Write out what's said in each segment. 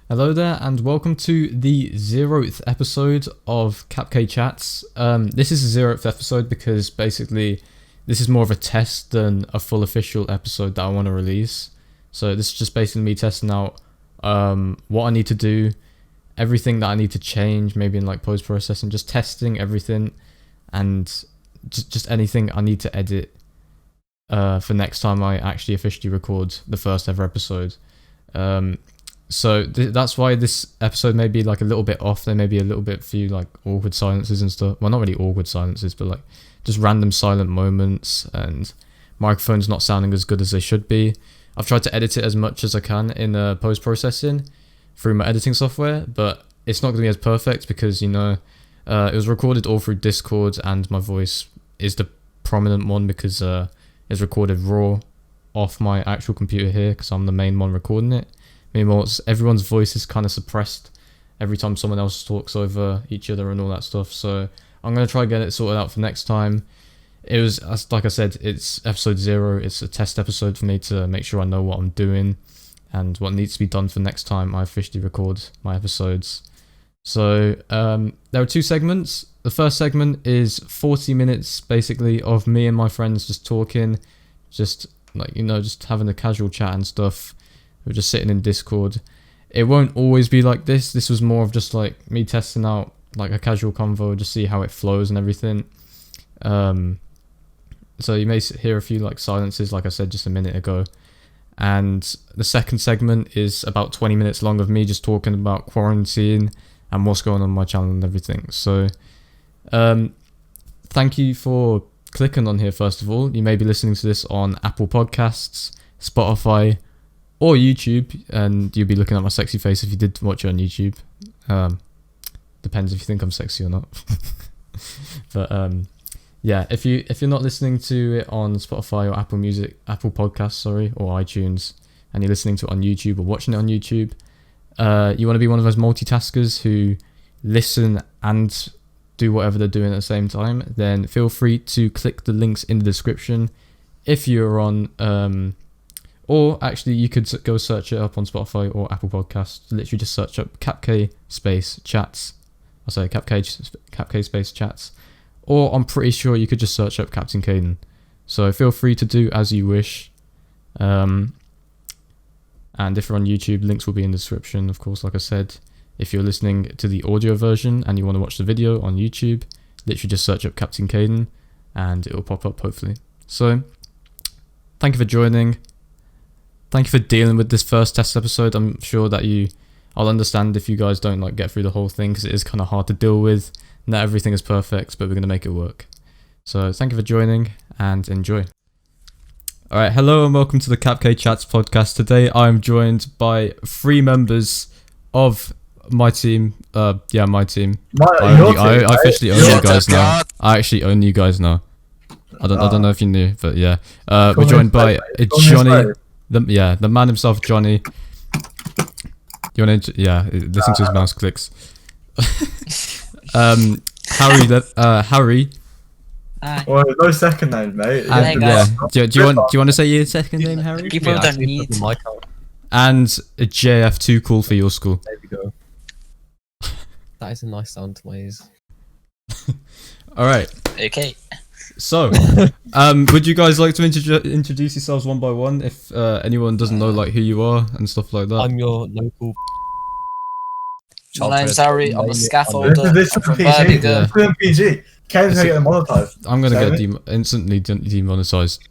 Hello there, and welcome to the 0th episode of CapCai Chats. This is the 0th episode because basically this is more of a test than a full official episode that I want to release. So this is just basically me testing out what I need to do, everything that I need to change, maybe in like post-processing, just testing everything, and just anything I need to edit for next time I actually officially record the first ever episode. So that's why this episode may be like a little bit off. There may be a little bit few like awkward silences and stuff. Well, not really awkward silences, but like just random silent moments and microphones not sounding as good as they should be. I've tried to edit it as much as I can in post-processing through my editing software, but it's not going to be as perfect because, you know, it was recorded all through Discord and my voice is the prominent one because it's recorded raw off my actual computer here because I'm the main one recording it. Meanwhile, everyone's voice is kind of suppressed every time someone else talks over each other and all that stuff. So I'm going to try and get it sorted out for next time. It was, like I said, it's episode 0. It's a test episode for me to make sure I know what I'm doing and what needs to be done for next time I officially record my episodes. So there are 2 segments. The first segment is 40 minutes basically of me and my friends just talking, just like, you know, just having a casual chat and stuff. We're just sitting in Discord. It won't always be like this. This was more of just like me testing out like a casual convo, just see how it flows and everything. So you may hear a few like silences, like I said just a minute ago. And the second segment is about 20 minutes long of me just talking about quarantine and what's going on my channel and everything. So thank you for clicking on here first of all. You may be listening to this on Apple Podcasts, Spotify, or YouTube, and you'll be looking at my sexy face if you did watch it on YouTube. Depends if you think I'm sexy or not. But yeah, if you're not listening to it on Spotify or Apple Podcasts, or iTunes, and you're listening to it on YouTube or watching it on YouTube, you want to be one of those multitaskers who listen and do whatever they're doing at the same time, then feel free to click the links in the description. If you're on or actually, you could go search it up on Spotify or Apple Podcasts. Literally just search up CapCai space chats. I'll say CapCai space chats. Or I'm pretty sure you could just search up Captain Caiden. So feel free to do as you wish. And if you're on YouTube, links will be in the description, of course, like I said. If you're listening to the audio version and you want to watch the video on YouTube, literally just search up Captain Caiden and it will pop up, hopefully. So, thank you for joining. Thank you for dealing with this first test episode. I'm sure that I'll understand if you guys don't like get through the whole thing because it is kind of hard to deal with. Not everything is perfect, but we're going to make it work. So thank you for joining and enjoy. Alright, hello and welcome to the CapCai Chats podcast. Today I'm joined by 3 members of my team. My team. I officially own you guys now. I actually own you guys now. I don't know if you knew, but yeah. We're joined by Johnny. The man himself, Johnny. You want to, listen to his mouse clicks. Harry. Well, no second name, mate. Do you want to say your second name, Harry? People don't need. And JF, too cool for your school. There we go. That is a nice sound to my ears. All right. Okay. So, would you guys like to introduce yourselves one by one if anyone doesn't know like who you are and stuff like that? I'm your local. My name's Harry. I'm a scaffolder. This is from PG. Birmingham. This is PG. Caden's gonna get demonetized. I'm gonna get instantly demonetized.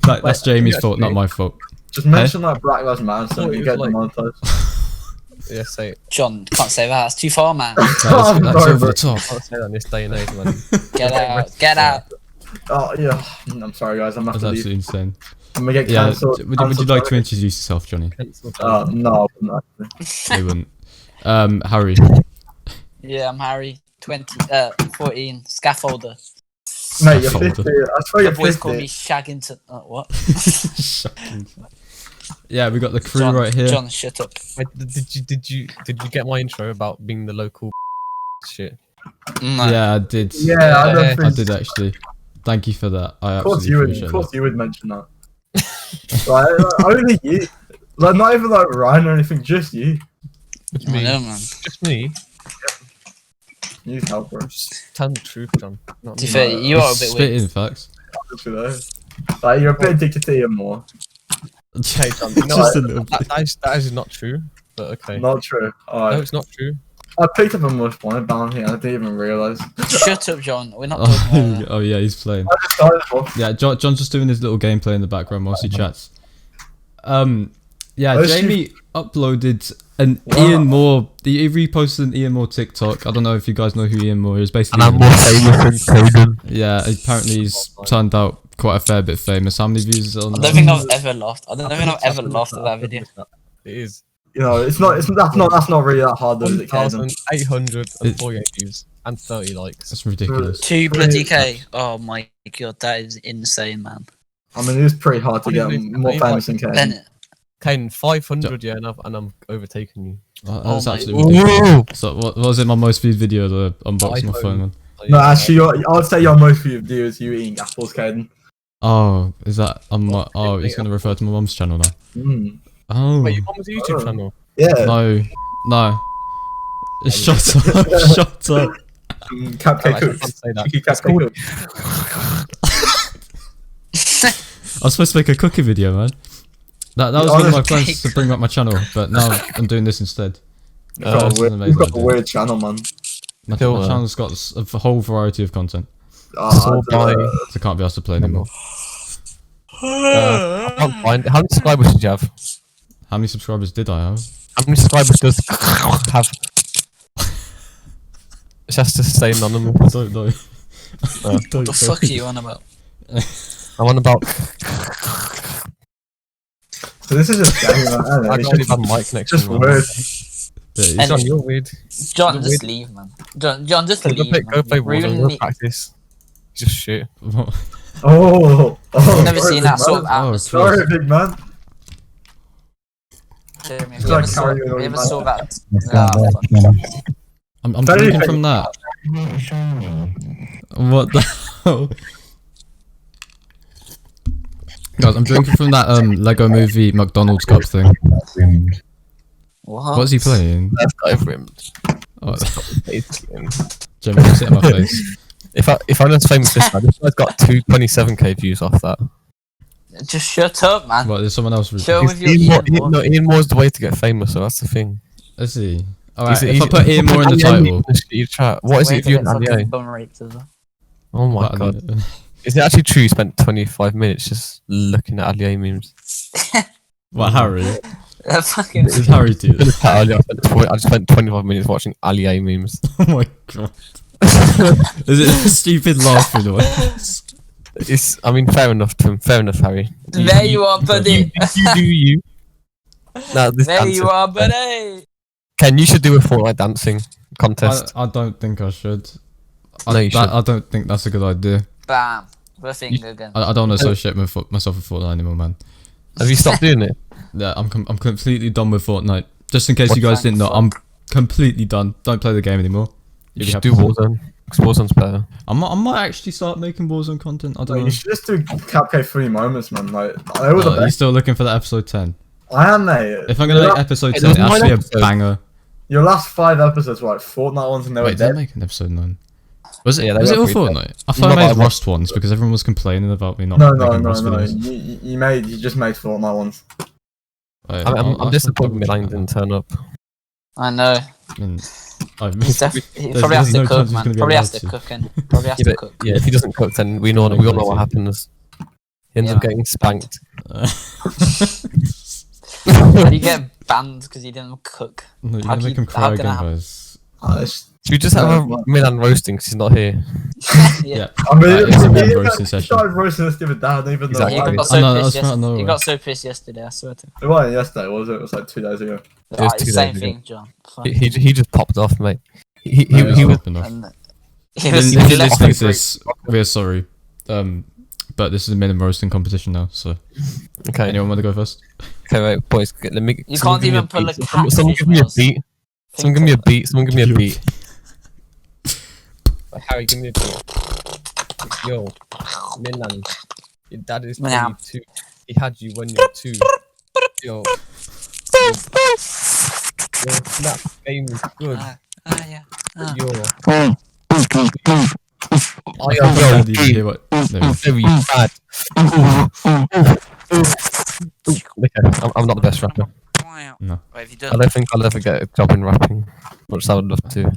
That's Jamie's fault, not my fault. Just mention like Black Lives Matter so you get demonetized. Yeah, say it. John, can't say that. It's too far, man. That's over the top. I can't say that in this day and age, man. Get out. Get out. Oh yeah. I'm sorry guys, I'm That's gonna absolutely insane. I'm gonna get cancelled. Would you like to introduce yourself, Johnny? No, not. They wouldn't. Harry. Yeah, I'm Harry. 14. Scaffolder. Mate, you're 50. I swear The you're boys 50. call me Shaggington. What? Yeah, we got the crew John, right here. John, shut up. Wait, did you get my intro about being the local shit? No. Yeah, I did. Yeah, I did actually. Thank you for that. I Of course absolutely appreciate you would that. mention that. Right, only you. Like, not even like Ryan or anything, just you. It's I me. know, man. Just me. You help us. Tell the truth, John. Not To be me. fair, you are a bit Spitting weird. facts. Like, you're a bit addicted to Ian more. Okay, John. Just No, a little bit. that is not true. But okay. Not true. Alright. No, it's not true. I picked up a most wanted down here. I didn't even realise. Shut up, John. We're not talking about that. Oh yeah, he's playing. I just started for. Yeah, John's just doing his little gameplay in the background whilst he chats. Yeah, Oh, Jamie uploaded an Wow. Ian Moore. He reposted an Ian Moore TikTok. I don't know if you guys know who Ian Moore is. Basically, And I'm more famous than Caiden. yeah, apparently he's turned out quite a fair bit famous. How many views is it on? I don't think I've ever laughed. I don't think I've ever laughed at that video. It is. You know, that's not really that hard though, is it, Caiden? 1,848 views and 30 likes. That's ridiculous. 2 bloody K. Oh my god, that is insane, man. I mean, it was pretty hard to What get do you think? more famous than Caiden. Bennett. Caiden, 500, yeah, and I'm overtaking you. That's Oh my absolutely ridiculous. So, what was it? My most viewed video? The unboxing my iPhone. phone one. No, actually, I'd say your most viewed video is you eating apples, Caiden. Oh, is that? Oh, he's gonna refer to my mum's channel now. Mm. Oh, Wait, your mum has a YouTube Oh. channel? Yeah. no. Shut up! Shut up! CapCai I Cooks. can't say that. Cheeky It's CapCai called- Cooks. I was supposed to make a cooking video, man. That was one of my Honestly. plans to bring back my channel, but now I'm doing this instead. You've got that's a weird- an you've got amazing a idea. weird channel, man. My Still, channel's got a whole variety of content, So by- so I can't be asked to play anymore. I can't find it. How many subscribers did you have? How many subscribers did I have? How many subscribers does have? It's just to stay anonymous. I don't know. What the fuck are you on about? I'm on about. So this is just gaming, man. I don't know, I it's can't just, even have mic it's connection. just man. weird. Yeah, And- John, you're weird. John, You're just weird. leave, man. John, just Go leave. play, man. go play You're ruining Warzone. Go me. practice. Just shit. Oh, I've never sorry, seen big that sort of man. atmosphere. Sorry, big man. Jeremy, It's have you like ever saw, carrying have you on, ever man. saw that? Nah, fuck. I'm Very drinking good. from that. What the hell? Guys, I'm drinking from that Lego Movie McDonald's cup thing. What? What's he playing? That's got over him. Oh, It's- Jimmy, you sit in my face. If I'm as famous as this, this guy's got 227k views off that. Just shut up, man. What, is someone else? Show with your Ian, Moore, Ian Moore. no, Ian Moore's the way to get famous, so that's the thing. Let's see. Alright, He's- if I he's- put Ian Moore in the title. Your chat. What is Way it if to you get and fucking Ali? bum raped as well. Oh my But, god. Is it actually true you spent 25 minutes just looking at Ali memes? What, Harry? Fucking. Is Harry do this? I just spent 25 minutes watching Ali memes. Oh my god. Is it a stupid laughing noise? It's, I mean, fair enough to him. Fair enough, Harry. There you are, buddy. You do you. Now this There dancing. you are, buddy. Ken, you should do a Fortnite dancing contest. I don't think I should. No, you should. I don't think that's a good idea. Bam. We're finger again. I don't want to associate myself with Fortnite anymore, man. Have you stopped doing it? Yeah, I'm completely done with Fortnite. Just in case What you guys the didn't know, fuck? I'm completely done. Don't play the game anymore. You You'll be should happy do to see. Warzone. 'Cause Warzone's better. I might actually start making Warzone content. I don't Like, know. you should just do CapCai funny moments, man. Like, they were the You're best. still looking for that episode 10. I am, mate. If I'm gonna Your make la- episode Hey, 10, it there was has to be 9 a episodes. banger. your last 5 episodes were like Fortnite ones, and they were Wait, did I dead. make an episode 9? Was it? Yeah, they was it were all pretty Fortnite? I thought No, I made but I Rust ones because everyone was complaining about me not No, making no, Rust no, no. videos. You just made Fortnite ones. Wait, I'm I'll disappointed double Milan check didn't turn up. I know. that. I mean, I've He There's- probably has there's no to cook, chance he's man. gonna be Probably has allowed to to. cook and probably has Yeah, to but, cook. yeah, if he doesn't cook, then we all know what happens. He ends Yeah, up man. getting spanked. How do you get banned because you didn't cook? No, you're How gonna can make him you- cry how can again, I- guys. Should we just have a Milan roasting because he's not here? Yeah. I mean, Right, it's a bit he roasting session. started roasting us the other day. I don't even know Exactly. He why. got I so know, that was pissed. out of nowhere. He got so pissed yesterday. I swear to. It wasn't yesterday, was it? It was like 2 days ago. was It's 2 the same days ago. thing, John. Fuck. He just popped off, mate. He Yeah, was. enough. And If he was you're he left listening to me this, we're sorry. But this is a minimum roasting competition now, so Okay. anyone want to go first? Okay, wait, boys. Let me. You someone can't give me even pull a beat. Someone catfish, give me a Miles. beat. Someone give me a beat. Someone give me a beat. Harry, give me a beat. Yo, Milan, your dad is Milan. 22. He had you when you're 2. Yo. Yo, snap game is good. Yeah. Yo. Did you hear what? There we go. Very bad. Okay, I'm not the best rapper. No. What have you I done? don't think I'll ever get a job in rapping, which I would love to.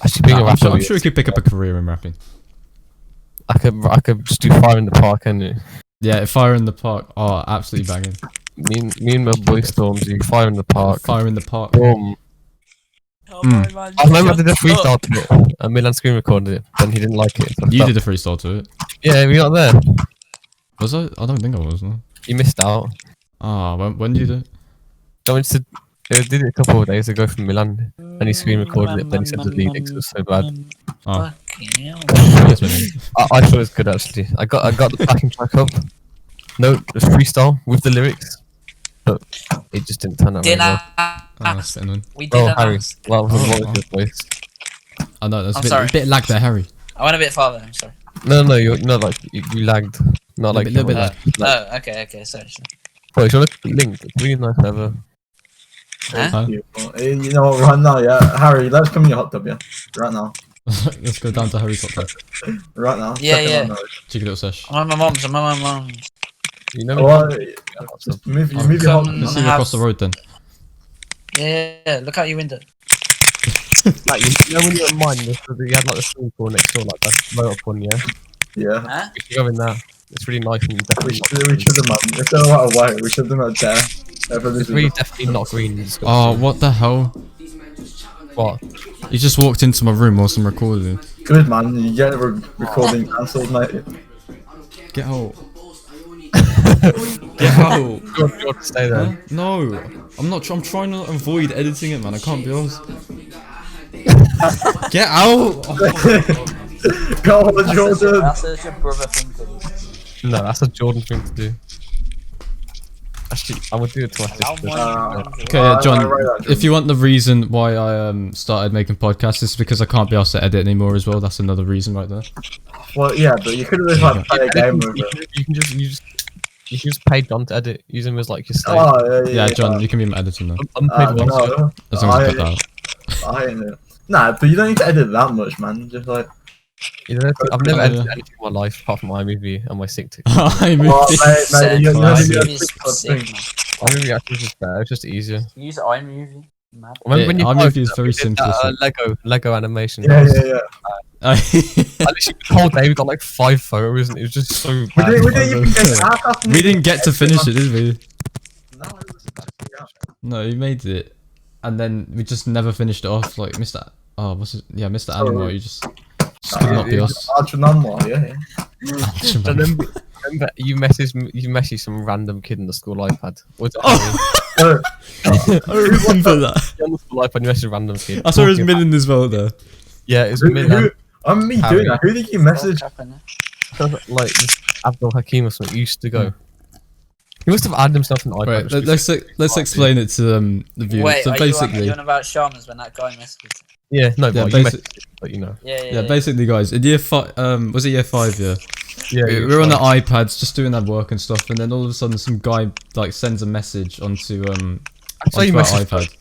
Actually, being a I'm rapper, sure you could pick up a career in rapping. I could just do Fire in the Park, and Yeah, Fire in the Park. Oh, absolutely banging. me and my boy Stormzy, Fire in the Park. Fire in the Park. Boom. Oh, Mm. man, I remember I did a shut up. freestyle to it, and Milan screen recorded it, and he didn't like it. So I You thought- did a freestyle to it. Yeah, were you not there? Was I? I don't think I was. No. You missed out. Ah, when did you do it? I went to. They did it a couple of days ago from Milan, and he screen recorded it. Then he said the lyrics was so bad. Oh. Fucking hell. Yes, maybe. I thought it was good actually. I got the backing track up. No, it was freestyle with the lyrics, but it just didn't turn out very Dinner. well. Oh, that's a bit annoying. We did Oh, that. Harry, well, Oh, what was oh. your voice? I know there's I'm a sorry. bit lag there, Harry. I went a bit farther. I'm sorry. No, you're not like you lagged. Not like Little bit lag. Oh, okay. Sorry. Oh, if you want to link, it's really nice ever. Huh? Huh? Beautiful. You know what, right now, yeah. Harry, let's come in your hot tub, yeah. Right now. Let's go down to Harry's hot tub. Right now. Yeah, Second yeah. on those. Cheeky little sesh. I'm at my mom's. You know. Well, just move your hot Come tub. Let's on. see you across the road then. Yeah. Look out your window. Like, you know when you're at mine, you had like the swimming pool next door, like that right up one, yeah. Yeah. Huh? We should go in there. It's really nice and We definitely should have, man. If they're right away, we should have done it there. it's really definitely not green. It's got Oh, what the hell? what? You just walked into my room whilst I'm recording. Good, man. You get recording cancelled, mate. Get out. Get out. You want to stay there? Huh? No, I'm not. I'm trying to avoid editing it, man. I can't be honest. Get out. Go on, Jordan. That's such a brother thing to do. No, that's a Jordan thing to do. Actually, I would do it to my How sister. much? Okay, yeah, John. Right, If you want the reason why I started making podcasts, it's because I can't be asked to edit anymore as well. That's another reason right there. Well, yeah, but you could have just like play a game with it. You can just pay John to edit. Use him as like your slave. Oh, Yeah, John, you can be my editor now. Unpaid one. no. As long as I cut that out. I hate it. Nah, but you don't need to edit that much, man. Just like, You know, I've never Oh, edited yeah. anything in my life apart from iMovie and my sync tick. I moved oh, it. mate, Sad. you're Classic. the iMovie is sick, man. iMovie actually is just better. It's just easier. Use iMovie. Mad. Remember when you iMovie posted is that very we did that, simplistic. Lego animation. Yeah. I literally the whole day we got like 5 photos and it was just so We bad. didn't even get half after We didn't get to finish it, did we? No, it was yeah. No, you made it, and then we just never finished it off. Like Mr. Oh, what's it? Yeah, Mr. Animal. You just could not be us. Yeah. And then remember you messaged some random kid in the school iPad. Was it Harry? I remember that. On the school iPad, you messaged a random kid. I saw his talking Milan as well there. about- Yeah, it's Who, Milan. I'm me Harry. doing that. Who did you message? Like this Abdul Hakim or something used to go. He must have added himself an iPad. Right, which was- let's explain it to the viewers. Wait, So are basically, you on about Sharmas when that guy messaged? Yeah, no, yeah, but you basi- messaged it, but you know. yeah, basically, guys, in year 5, was it year 5? Yeah, Yeah, we you were on the tried. iPads just doing our work and stuff, and then all of a sudden, some guy like sends a message onto I saw you our messaged. iPad.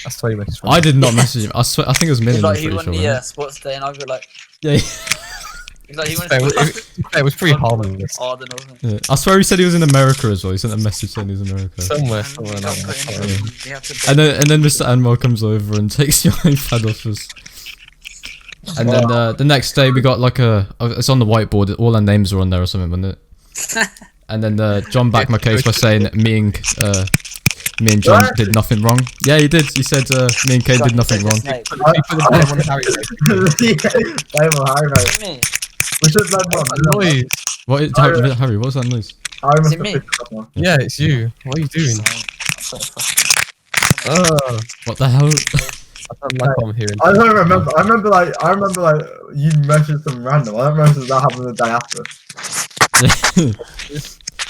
I saw you messaged. I did not message him. I swear, I think it was He's Milan. I'm like, he pretty won sure. the wasn't sports day, and I was like, it? Yeah. he's like, he won It was pretty harmless. harder than Yeah, I swear he said he was in America as well. He sent a message saying he was in America. Somewhere like that. And then Mr. Anwar comes over and takes your iPad off us. And then the next day we got like it's on the whiteboard. All our names are on there or something, wasn't it? And then John backed my case by saying that me and John What? did nothing wrong. Yeah, he did. He said me and Kay did nothing wrong. You put the blame on Harry. Blame on Harry, mate. We should blame on Noise. What is, Harry? What was that noise? Harry must Is it have me? picked it up, man. Yeah, it's you. What are you doing? What the hell? I don't like what I'm hearing. I don't remember. I remember like you messaged some random. I don't remember that happened the day after.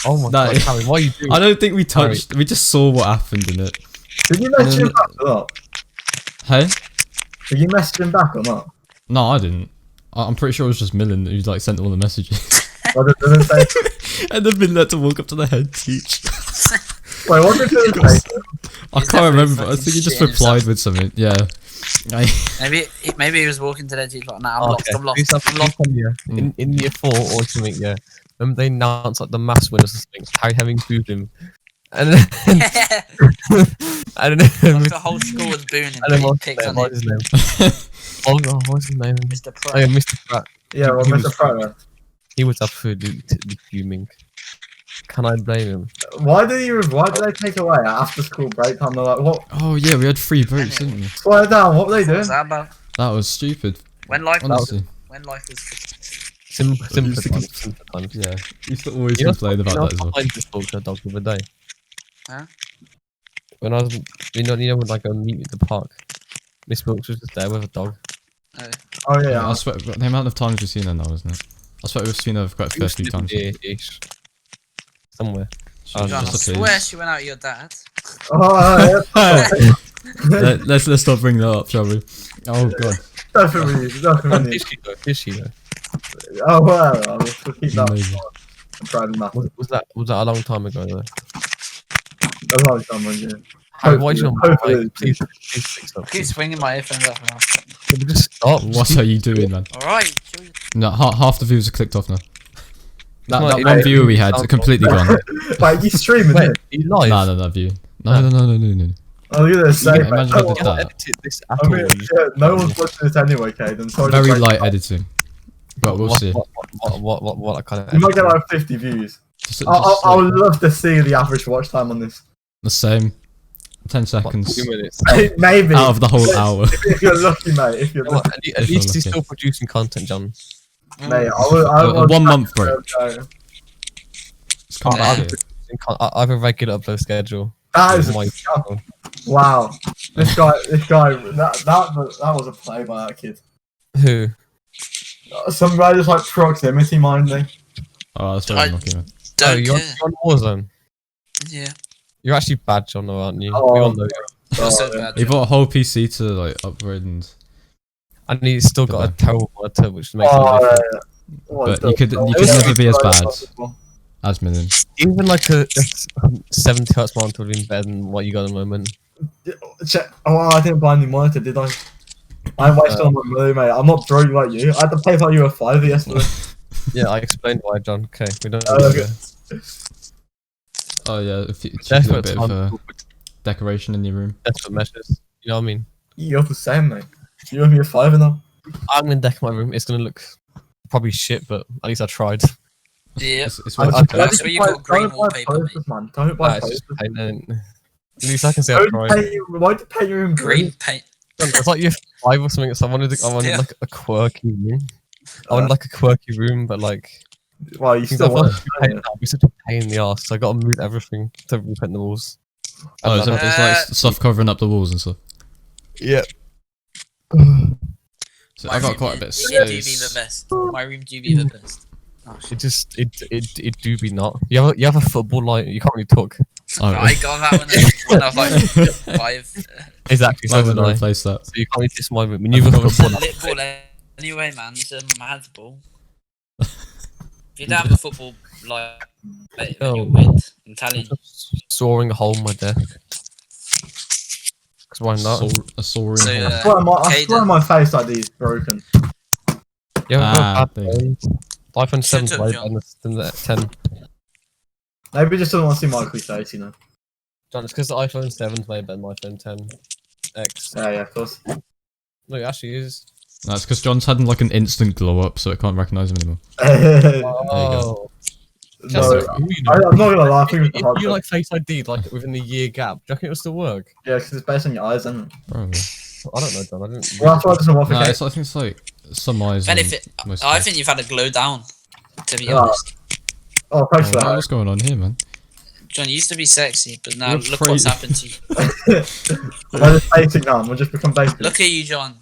Oh my No, god, Harry, what are you doing? I don't think we touched. We just saw what happened in it. Did you message him back or not? Hey? Did you message him back or not? No, I didn't. I'm pretty sure it was just Milan who like sent all the messages. Well, it doesn't say. And then been let to walk up to the head teacher. Wait, what did you say? I He's can't definitely remember. I fucking think he just shitting replied with something. Yeah. Maybe he was walking to the edge. He's like, nah, I'm lost. I'm lost. Please I'm lost. In year 4 or something, yeah. Remember they announced like the mass winners or something, Harry having booed him. And then, and then Like the whole school was booing him. and then But he picked on what's him. his name? What's his name? Mr. Oh Pro. yeah, Mr. Pratt. Yeah, well, He Mr. was- Pro. He was absolutely fuming. Can I blame him? Why did they take away after school break time? They're like, what? Oh yeah, we had 3 breaks, didn't we? Slow it down. What were they What doing? was that about? That was stupid. When life Honestly. was Simple used to times. Simple times. Yeah. Used to always You know, complain about that as well. I just spoke to a dog the other day. Huh? When I was, when like a meet at the park, Miss Wilkes was just there with a dog. Oh Yeah, yeah. I swear, the amount of times we've seen her now, isn't it? I swear we've seen her quite a fair few times. Ish. Somewhere. She Oh, John, I just swear appears. she went out with your dad. Oh yeah. Let's not bring that up, shall we? Oh god. Definitely. Is she though? Is she though? Oh well, I'll keep that. Amazing. I'm trying that. Was that a long time ago though? A long time ago. Harry, why is your Hopefully. mic? Please fix up. Keep swinging my earphones up now. Can we just stop? What are you doing, man? Alright, chill your- No, half the views are clicked off now. That Well, one it- viewer we had completely gone. Wait, you streaming Wait, it? are you live? No, that view. No. Oh, look at this. You Say, can imagine if I did You're not that. edited this at I all. mean, yeah, no one's watching this anyway, Caiden. So Very just, light editing. But we'll see. What kind of? You might get like 50 views. Just I would love to see the average watch time on this. the same. 10 seconds 2 minutes. Maybe. out of the whole hour. If you're lucky, mate. If you're lucky. At least he's still producing content, John. Mate, I would 1 month break. okay. Just come Yeah. back here. I have a regular upload schedule. That is My- wow. This guy. That was a play by that kid. Who? Some guy just like proximity minding. Oh, that's very unlucky, man. Oh, Don't you're care. on Warzone. Yeah. You're actually bad, John, though, aren't you? Oh. We all know. You're so yeah. bad. He bought a whole PC to like upgrade and. And he's still got a Goodbye. terrible monitor, which makes Oh, no difference. But you could never be as bad as Milan. Even like a 70 hertz monitor would be better than what you got at the moment. Oh, I didn't buy any monitor, did I? I wasted on my money, mate. I'm not broke like you. I had to pay for you a $5 yesterday. Yeah, I explained why, John. Okay, we don't. Okay. Oh yeah, if you a Desperate bit of decoration in your room. desperate measures. You know what I mean? You're the same, mate. You owe me a $5 now. I'm gonna deck my room. It's gonna look probably shit, but at least I tried. Yeah. It's I- worth I- it. That's where you got green don't buy wallpaper, posters, man. Don't buy It's just posters. paint, at least I can say I tried. Why do you paint your room Green paint. It's like year 5 or something. So I wanted Yeah. like a quirky room. I wanted like a quirky room, but like Well, you things still I want thought paint would be such a pain in the ass. So I got to move everything to repaint the walls. Oh, it's And like stuff covering up the walls and stuff. yeah. So I got quite a bit of Your room do be the space. best. My room do be the best. Oh, shit. It do be not. You have a football line. You can't really talk. Oh, I got that when I was like 5. Exactly. So I'm did gonna I. replace that. So you can't really diss my room. When you have a It's a football line. lit ball anyway, man. It's a mad ball. If you don't have a football like, then you're weird. I'm telling you. Soaring a hole in my desk. Because why not? A soaring So, hole. I swear Caiden. my face ID is broken. Yeah, Ah, bad day. iPhone 7 Shut up, way John. better than the 10. Maybe just doesn't want to see my quick face, you know. John, it's because the iPhone 7 way better than the iPhone 10 X. Yeah, of course. No, it actually is. That's because John's had like an instant glow up, so it can't recognize him anymore. Oh. No, Who you know? I'm not gonna lie. I think it's If hard. you like Face ID like within a year gap, do you reckon it'll still work? Yeah, because it's based on your eyes, isn't it? Probably. I don't know, John. I didn't. Well, that's why it doesn't work for No, Caiden. I think it's like some eyes. and Benefit. most I eyes. think you've had a glow down. To be Oh. honest, Oh, thanks for Oh, that. what's going on here, man? John, you used to be sexy, but now You're look what's crazy. happened to you. We're just basic now. We'll just become basic. Look at you, John.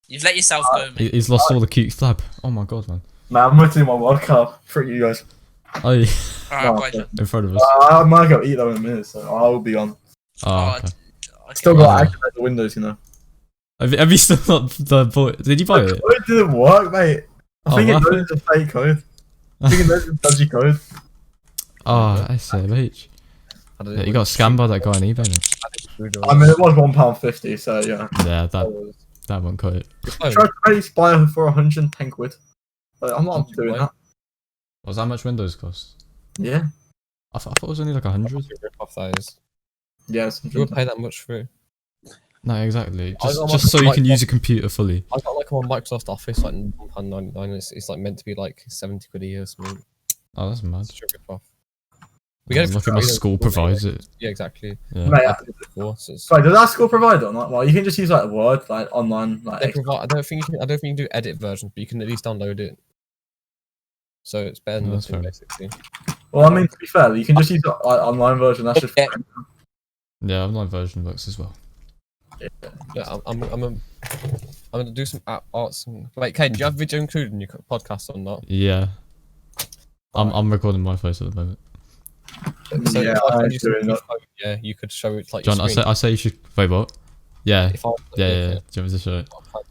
You've let yourself go, mate. He's lost all the cute flab. Oh my god, man. Man, I'm waiting my World Cup for you guys. Oh, Alright, No, bye, John. in front of us. I might go eat though in a minute, so I will be on. Oh, okay. Okay. Still got Wow. to activate the windows, you know. Have you still not the boy? Did you buy The it? code didn't work, mate. I Oh, think it what knows it's a fake code. I think it knows it's a dodgy code. Oh, SMH. Yeah, you got scammed by that guy on eBay. Man. I mean, it was £1.50, so yeah. Yeah, that won't cut it. I tried to maybe buy her for 110 quid. But I'm not doing that. Was that much Windows cost? Yeah. I thought it was only like 100. Rip off that is. Yes. You would pay that much for it. No, exactly. I got Just so you like- can use a computer fully. I got like on Microsoft Office like £1.99. It's like meant to be like 70 quid a year or something. Oh, that's mad. It's a rip off. We get it Look for at my free, school though. provides it. Yeah, exactly. Yeah. Mate, I did it before, so it's- sorry, does that school provide or not? Well, you can just use like Word, like online, like. They provide. I don't think you can do edit versions, but you can at least download it. So it's better than Oh, that's nothing, fair. basically. Well, I mean, to be fair, you can just use the online version. That's just. Yeah. Yeah, online version works as well. Yeah, I'm gonna do some arts. Wait, Caiden, do you have video included in your podcast or not? Yeah. I'm recording my face at the moment. So Yeah, if I I'm send you some doing that. info, yeah, you could show it like. John, your screen. I say you should. Wait, what? Yeah. If I, Yeah. Do you want me to show it? Okay.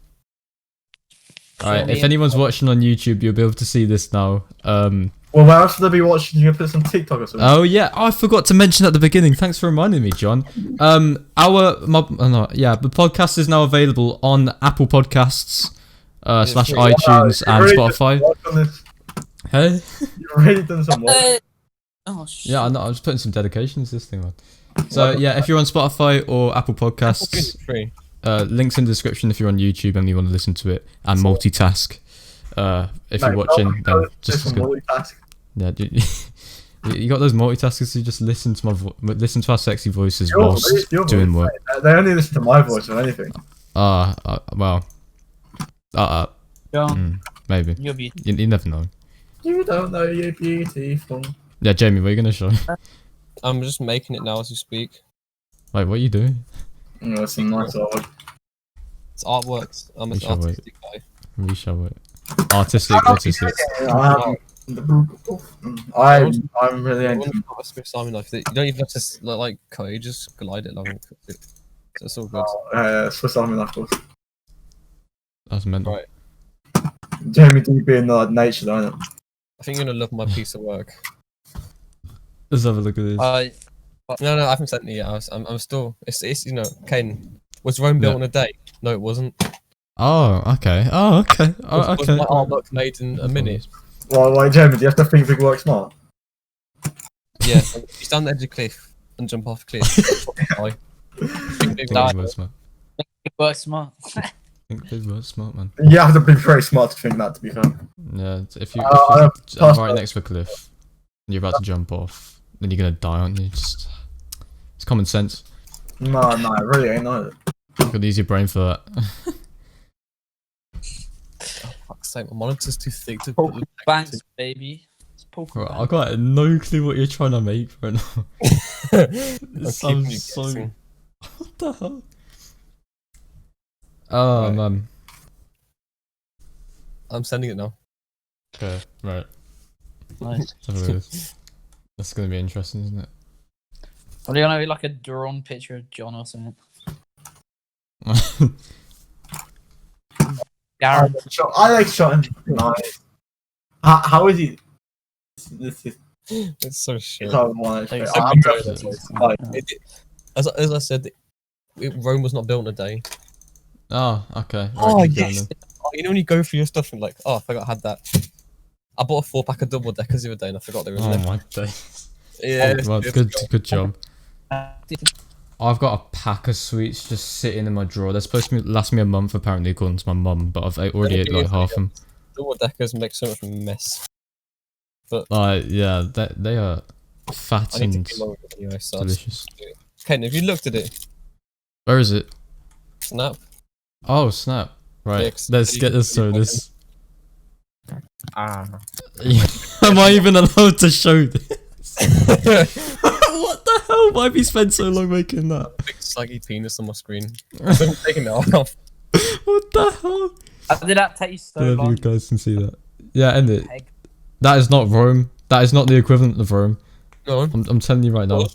Alright, me if in- anyone's watching on YouTube, you'll be able to see this now. Well, where else would they be watching? You can put some TikTok or something. Oh yeah, I forgot to mention at the beginning. Thanks for reminding me, John. The podcast is now available on Apple Podcasts, slash free. iTunes Wow, and you've really Spotify. done work on this. Hey. You've really done some work. Oh shit. Yeah, I know. I was putting some dedication into this thing, man. So yeah, if you're on Spotify or Apple Podcasts, Free. links in the description if you're on YouTube and you want to listen to it and multitask. If you're Mate, watching, then just just as some good. multitask. Yeah, you got those multitaskers who just listen to listen to our sexy voices Your whilst voice, your doing voice, work. mate. They only listen to my voice or anything. Well, John, maybe you'll be. you never know. You don't know you're beautiful. Yeah, Jamie, what are you gonna show? I'm just making it now as we speak. Wait, what are you doing? That's some nice art. It's artworks. I'm an We shall wait. artistic guy. We show it. Artistic. I'm really I into want to put a Swiss Army knife. You don't even have to like cut it. You just glide it along. So it's all good. Swiss Army knife course. That's mental. Right. Jamie D being like nature, don't it? I think you're gonna love my piece of work. Let's have a look at this. No, I haven't sent it yet. I'm still. It's you know, Caiden. Was Rome built Yeah. in a day? No, it wasn't. Oh, okay. Oh, okay. Oh, Was okay. my artwork made in a minute? Well, like Jamie, do you have to think big work smart? Yeah. You stand on the edge of the cliff and jump off a cliff. Die. Think big Think work. big work smart. It works smart. Think big work smart, man. You have to be very smart to think that, to be fair. Yeah, if you're personally- right next to a cliff and you're about to jump off, then you're gonna die, aren't you? Just it's common sense. No, it really ain't either. You gotta use your brain for that. Fuck's sake, my monitor's too thick to Poker put. banks, baby. It's poker Right, I banks. got no clue what you're trying to make right now. It I'm sounds keeping you so. guessing. What the hell? Oh Right. man. I'm sending it now. Okay, right. Nice. Let's have a look at this. That's gonna be interesting, isn't it? Are you gonna be like a drawn picture of John or something? Garen. I like shot him. Nice. How is he? This is It's so shit. how I want Like, to. I'm As I said, Rome was not built in a day. Oh, okay. Oh Right, keep going yes. then. You know when you go through your stuff and like, oh, I forgot I had that. I bought a 4-pack of double deckers the other day and I forgot they were in Oh there. my days. Yeah, Well, good job. Uh, I've got a pack of sweets just sitting in my drawer. They're supposed to last me a month, apparently, according to my mum. But I've already ate like half of them. double deckers make so much mess. Like, yeah, they are fat I need and to get over it anyway. So I'll just delicious. do it. Ken, have you looked at it? Where is it? Snap. Oh, snap. Right, Yeah, 'cause let's you get can this see through what this. Ah. Am I even allowed to show this? What the hell? Why have you spent so long making that? Big saggy penis on my screen. I'm taking it off. What the hell? How did that take you so I don't know if long? you guys can see that. Yeah, end it. Peg. That is not Rome. That is not the equivalent of Rome. No, I'm telling you right now.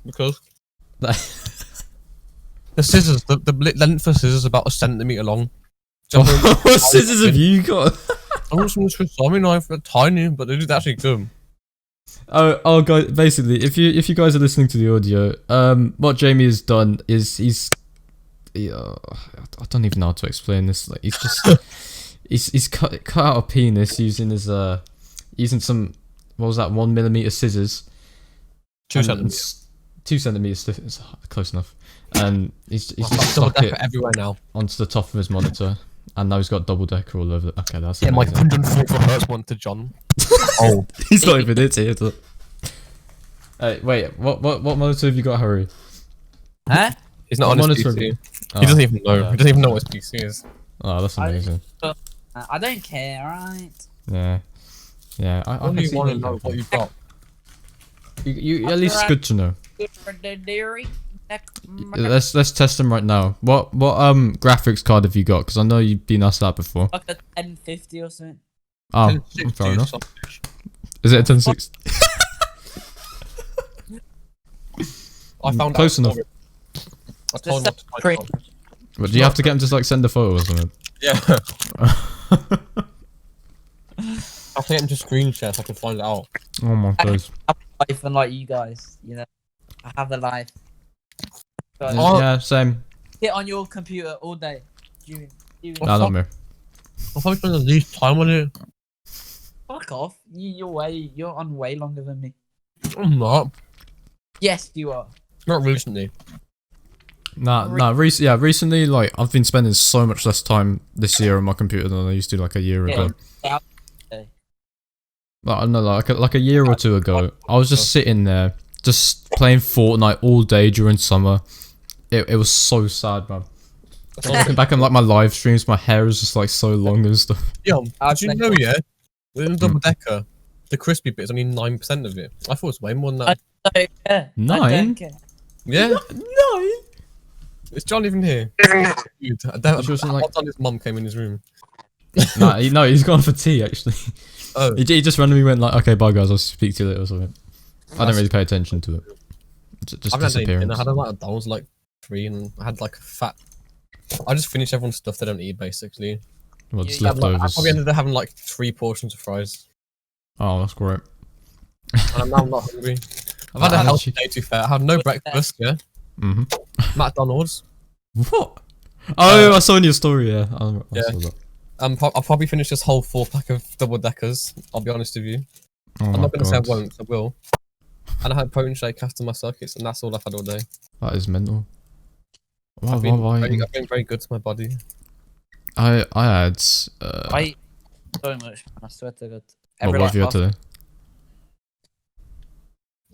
because That- the scissors, the length of scissors is about a centimetre long. What scissors have you got? I'm just going to Swiss Army knife. They're tiny, but they're actually good. Oh, guys. Basically, if you guys are listening to the audio, what Jamie has done is I don't even know how to explain this. Like, he's just he's cut out a penis using his using some, what was that, 1mm scissors. 2 centimeters. 2 centimeters. It's close enough. And he's just double stuck it decker everywhere now. onto the top of his monitor, and now he's got double decker all over. Okay, that's Yeah, my amazing. 144 hertz one to John. Oh, He's not even it here. Hey, wait. What monitor have you got, Harry? Huh? he's not What on his monitor PC. have He doesn't even know. yeah. He doesn't even know what his PC is. Oh, that's amazing. I don't care, alright? Yeah. Yeah. I Only can see want to that. know what you've got. You at least it's good to know. Dairy. Let's test them right now. What graphics card have you got? Because I know you've been asked that before. Like a 1050 or something. Oh, 1060 fair or enough. something. Is it a 1060? I found Close out enough. I told him what to Pretty- type on. But do you have to get him to like send a photo or something? Yeah. I think I'm just screen share so I can find it out. Oh my god. Life and like you guys, you know, I have the life. So I Oh. Yeah, same. sit on your computer all day. You No, not me. I probably spend the least time on it. fuck off. You're on way longer than me. I'm not. Yes, you are. Not recently. Recently, like, I've been spending so much less time this year on my computer than I used to like a year Yeah. ago. Yeah. Like, I don't know, like a year or two ago, I was just sitting there, just playing Fortnite all day during summer. It was so sad, man. Looking back on like my live streams, my hair is just like so long and stuff. Yo, I'd did you say- know, yeah? Within double decker, the crispy bit is only 9% of it. I thought it was way more than that. I don't care. I 9? don't care. Yeah? No. Is John even here? Dude, She wasn't like- what time his mum came in his room? No, he's gone for tea actually. Oh, He just randomly went like, "Okay, bye guys, I'll speak to you later" or something. I don't really pay attention to it. Just I've had disappearance. I had a lot of I was like 3 and I had like a fat. I just finished everyone's stuff they don't eat basically. Well, just Yeah, I leftovers. probably ended up having like 3 portions of fries. Oh, that's great. And now I'm not hungry. I've had a healthy day to be fair. I had no breakfast, yeah. Mhm. McDonald's. What? Oh, I saw in your story. Yeah. I Yeah. saw that. I'll probably finish this whole 4-pack of double deckers. I'll be honest with you. Oh I'm my not gonna say I God. won't. I will. And I had protein shake after my circuits, and that's all I've had all day. That is mental. Why? I've been very good to my body. I had. I eat so much, man. I swear to God. What have you had today?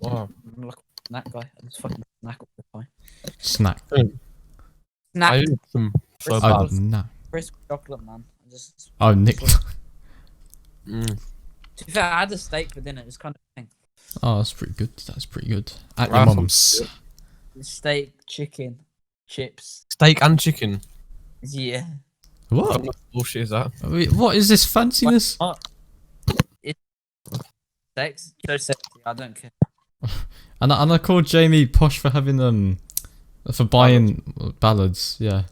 Wow. I'm like that guy. I just fucking snack all the time. Snack. I Snack ate some so Crisp. Oh, bad. nah. crisp chocolate, man. I just. Oh, Nick. Mm. To be fair, I had a steak for dinner. It's kind of thing. Oh, that's pretty good. That's pretty good. At Right, your mum's. Steak, chicken, chips. Steak and chicken. Yeah. What? What bullshit is that? Wait, what is this fanciness? Sex. So sexy. I don't care. And I called Jamie posh for having for buying ballads. Yeah,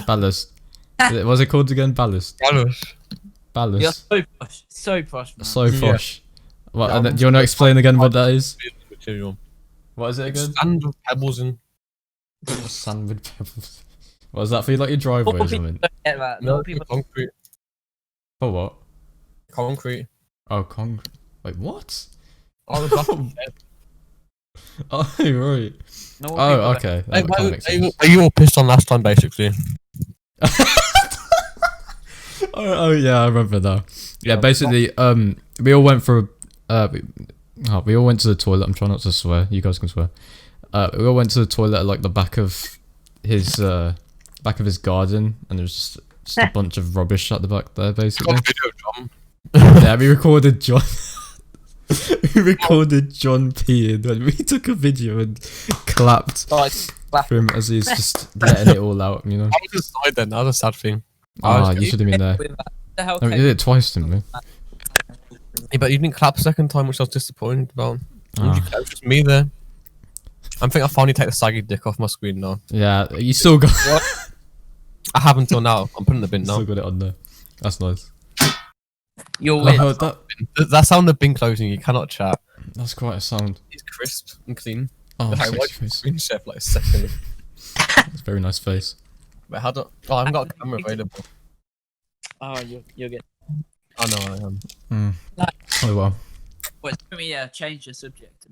ballast. What's it called again? Ballast. Ballast. Ballast. You're so posh. So posh, man. So Yeah. posh. What? Yeah, And I'm- do you want to explain again what that is? Material. What is it again? Sand with pebbles in. Sand with pebbles. What is that for? Like your driveway More or people something? don't get that. No, More people. concrete. For what? Concrete. Oh, concrete. Wait, what? Oh, the back of the bed. Oh, right. More Oh, people okay. Hey, That kind of makes sense. are you all pissed on last time, basically? Oh yeah, I remember now. Yeah, Yeah, basically, we all went for we all went to the toilet. I'm trying not to swear. You guys can swear. We all went to the toilet at like the back of his garden, and there was just a bunch of rubbish at the back there, basically. Got a video, John. Yeah, we recorded John. We recorded John peeing, and we took a video and clapped Like, for him as he's just letting it all out. You know. I was inside then. That was a sad thing. Ah, you should have been there. with that. What the hell? I mean, you did it twice, didn't we? Yeah, but you didn't clap second time, which I was disappointed about. Ah. It was just me there. I think I finally take the saggy dick off my screen now. Yeah, you still got. I have until now. I'm putting the bin now. Still got it on there. That's nice. You're I with. heard that. That's on the bin closing. You cannot chat. That's quite a sound. It's crisp and clean. Oh, Harry, why sexy did you face. screen share for like a second? It's a very nice face. Wait, how do? Oh, I haven't got a camera available. Oh, you'll get. I know I am. Oh well. Wait, let me change the subject.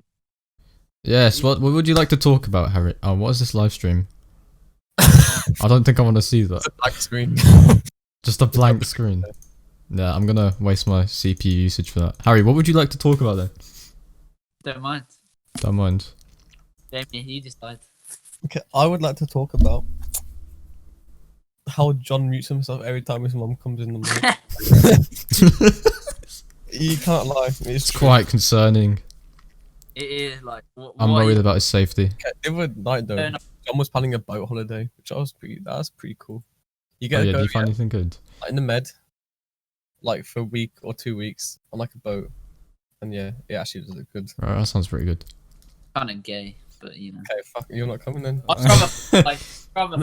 Yes. What would you like to talk about, Harry? Oh, what is this live stream? I don't think I want to see that. It's a black screen. Just a blank screen. Yeah, I'm gonna waste my CPU usage for that. Harry, what would you like to talk about then? Don't mind. Don't mind. Jamie, you decide. Okay, I would like to talk about how John mutes himself every time his mom comes in the morning. You can't lie. It's quite concerning. It is like. I'm worried about his safety. Okay, the other night though, No. John was planning a boat holiday, which that's pretty cool. You Oh get yeah, to do go you find anything good? like, in the Med, like for a week or 2 weeks on like a boat, and yeah, it actually does look good. Right, that sounds pretty good. Kind of gay, but you know. Okay, fuck, you're not coming then. I'd rather like rather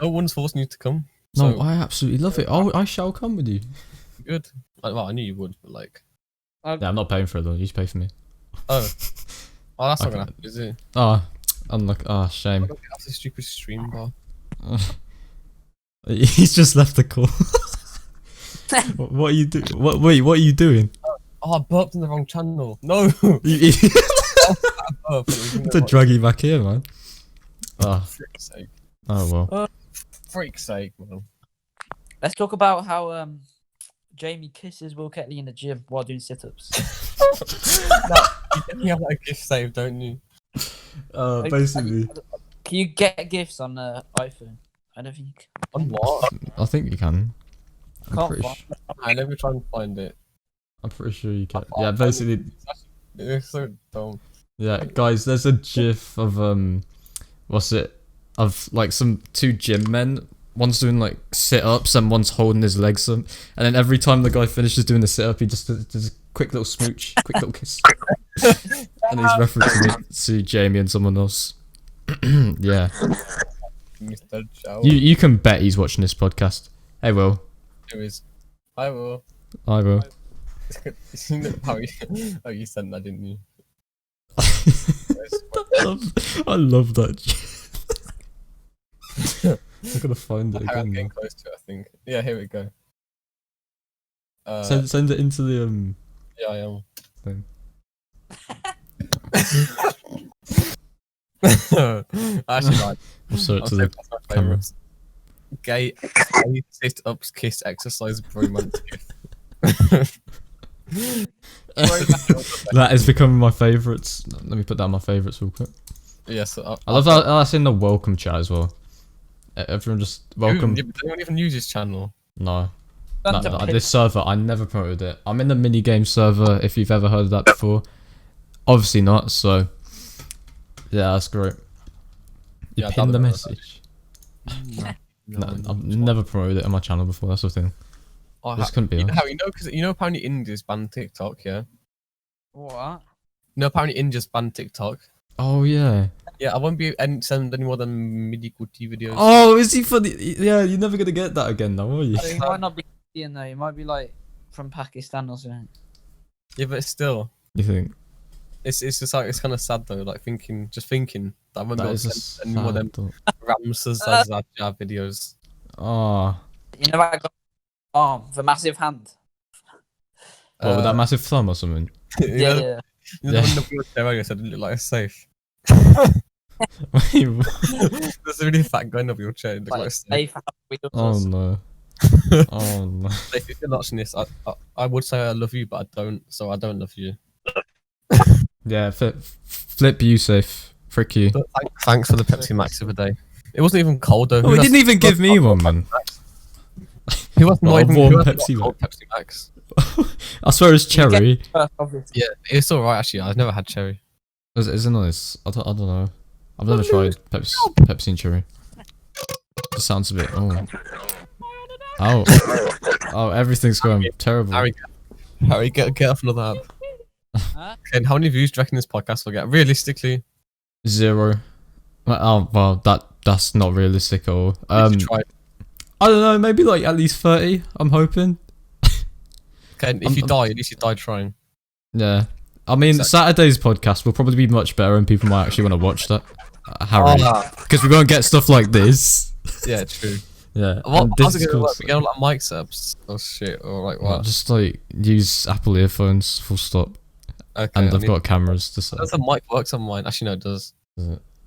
No one's forcing you to come. No, So, I absolutely love it. I shall come with you. good. Well, I knew you would, but like, Yeah, I'm not paying for it though. You should pay for me. oh, that's not Okay. gonna happen, is it? Ah, unlucky. Ah, shame. That's a stupid stream bar. He's just left the call. What are you doing? Wait, what are you doing? Oh, I burped in the wrong channel. No. You- Oh, to drag you back here, man. Ah, frick's sake. oh well. Freak's sake, man. Let's talk about how Jamie kisses Will Ketley in the gym while doing sit-ups. You have like a gift save, don't you? Basically. Can you get gifts on iPhone? I don't think. On what? I think you can. Can't find- I never try and find it. I'm pretty sure you can. Yeah, basically. It's so dumb. Yeah, guys, there's a gif of what's it? Of like some two gym men. One's doing like sit-ups and one's holding his legs up. And then every time the guy finishes doing the sit-up, he just does a quick little smooch, quick little kiss. And he's referencing it to Jamie and someone else. Yeah. Mr. Chow. You can bet he's watching this podcast. Hey, Will. Anyways, I will. I will. how you sent that, didn't you? I love that gif. I'm gonna find it I'm again. getting now. close to it, I think. Yeah, here we go. Send it into the Yeah, I am. thing. Actually, right. We'll show it I'll to say the that's my camera. favourites. Gay sit-ups, kiss, exercise, bromance gif. That is becoming my favourites. Let me put that in my favourites real quick. Yes, I love that. That's in the welcome chat as well. Everyone just welcome. Dude, they don't even use this channel. No. Don't No, tell- this server, I never promoted it. I'm in the mini game server. If you've ever heard of that before, obviously not. So, yeah, that's great. You Yeah, pinned the that- message. No, I've never promoted it on my channel before. That's the thing. Oh, This couldn't be. you know, us. how because apparently India's banned TikTok, yeah. What? Apparently India's banned TikTok. Oh yeah. Yeah, I won't be send any more than MIDI-QT videos. Oh, is he funny? Yeah, you're never gonna get that again, now, are you? It might not be Indian though. It might be like from Pakistan or something. Yeah, but still, You think? it's just like it's kind of sad though. Like thinking that I won't be That able is to a send any more than sad thought. Ramses Azadja videos. Oh, You know that guy arm, the massive hand. what with that massive thumb or something? You Yeah, know, yeah. you know when the wheelchair earlier said it looked like a safe. Wait, what? There's a really fat guy in a wheelchair. It looked like a Like safe. safe hand wheels. Oh no. Oh no. Like, if you're watching this, I would say I love you, but I don't. So I don't love you. Yeah, flip you safe. Frick you. But thanks for the Pepsi Max the other day. It wasn't even cold though. Oh, he didn't even give me one, man. He was not What, a even warm he wasn't Pepsi cold Pepsi Max. I swear it's cherry. Obviously. Yeah, it's alright actually. I've never had cherry. Is it nice? I don't know. I've never tried Pepsi and cherry. It sounds a bit. Oh, everything's going terrible. Harry, get off another app. Huh? Okay, how many views do you reckon this podcast will get? Realistically, 0. Well, that's not realistic at all. you should try. I don't know. Maybe like at least 30. I'm hoping. Okay, and if you die, at least you die trying. Yeah. I mean, Exactly. Saturday's podcast will probably be much better, and people might actually want to watch that. Harry, Ah, because we won't get stuff like this. yeah, true. Yeah. What? and How's it is gonna cool work? to- We get like mic setups or shit or like Well, what? just like use Apple earphones, full stop, Okay. and I they've need- got cameras to set. Does the mic works on mine? Actually, no, it does.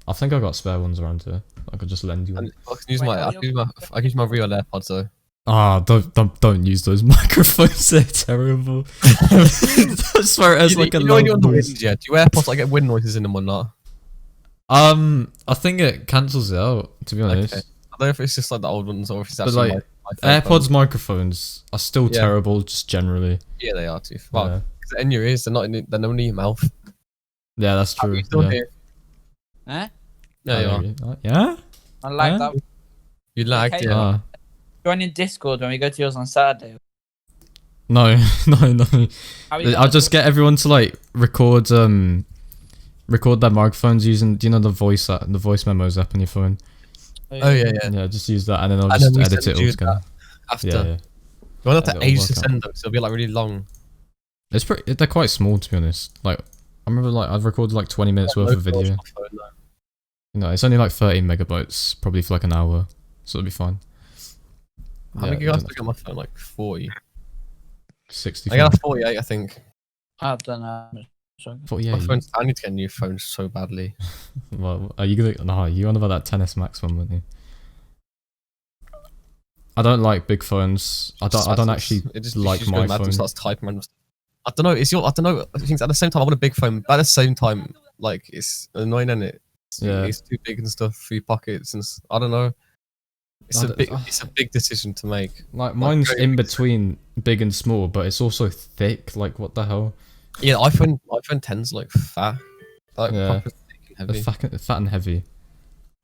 I think I got spare ones around here. I could just lend you one. And I can use Wait, my, how I you- can use my, I can use my real AirPods though. Ah, don't use those microphones. They're terrible. I swear it has like a you know when you're on loud the noise. wind, yeah? Do your AirPods like get wind noises in them or not? I think it cancels it out. To be honest, Okay. I don't know if it's just like the old ones or if it's But, actually like, my AirPods microphones are still Yeah. terrible, just generally. Yeah, they are too. Well, Yeah. 'cause they're in your ears. They're not in. They're only in your mouth. Yeah, that's Are true. you still Yeah. here? Eh? Yeah, you are. Yeah. I like Huh? that. You lagged, Okay. yeah. Ah. Join in Discord when we go to yours on Saturday. No, no. How are you I'll just get everyone to like record their microphones using, do you know, the voice memos app on your phone. Oh yeah, yeah. Yeah, just use that, and then I'll And just then we edit send it all you together. After. Yeah, yeah. You won't have Yeah, to it'll age work to out. send them, so it'll be like really long. It's pretty. They're quite small, to be honest. Like, I remember like I've recorded like 20 minutes worth of video. No, it's only like 13 megabytes, probably for like an hour, so it'll be fine. How many gigabytes do I get on my phone? Like 40. 60. I got a 48, I think. I don't know. So- 48. My phone's, I need to get a new phone so badly. Well, are you gonna? No, you on about that 10s Max one, weren't you? I don't like big phones. I don't actually like just my goes mad and phone. starts typing random stuff. I don't know. I don't know. I think at the same time I want a big phone, but at the same time, like it's annoying, isn't it? Yeah. It's too big and stuff for your pockets, and I don't know. It's I a don't- big. It's a big decision to make. Like mine's very in big between big and small, but it's also thick. Like what the hell? Yeah, iPhone 10's like fat, like Yeah. proper thick and They're heavy. fat and heavy.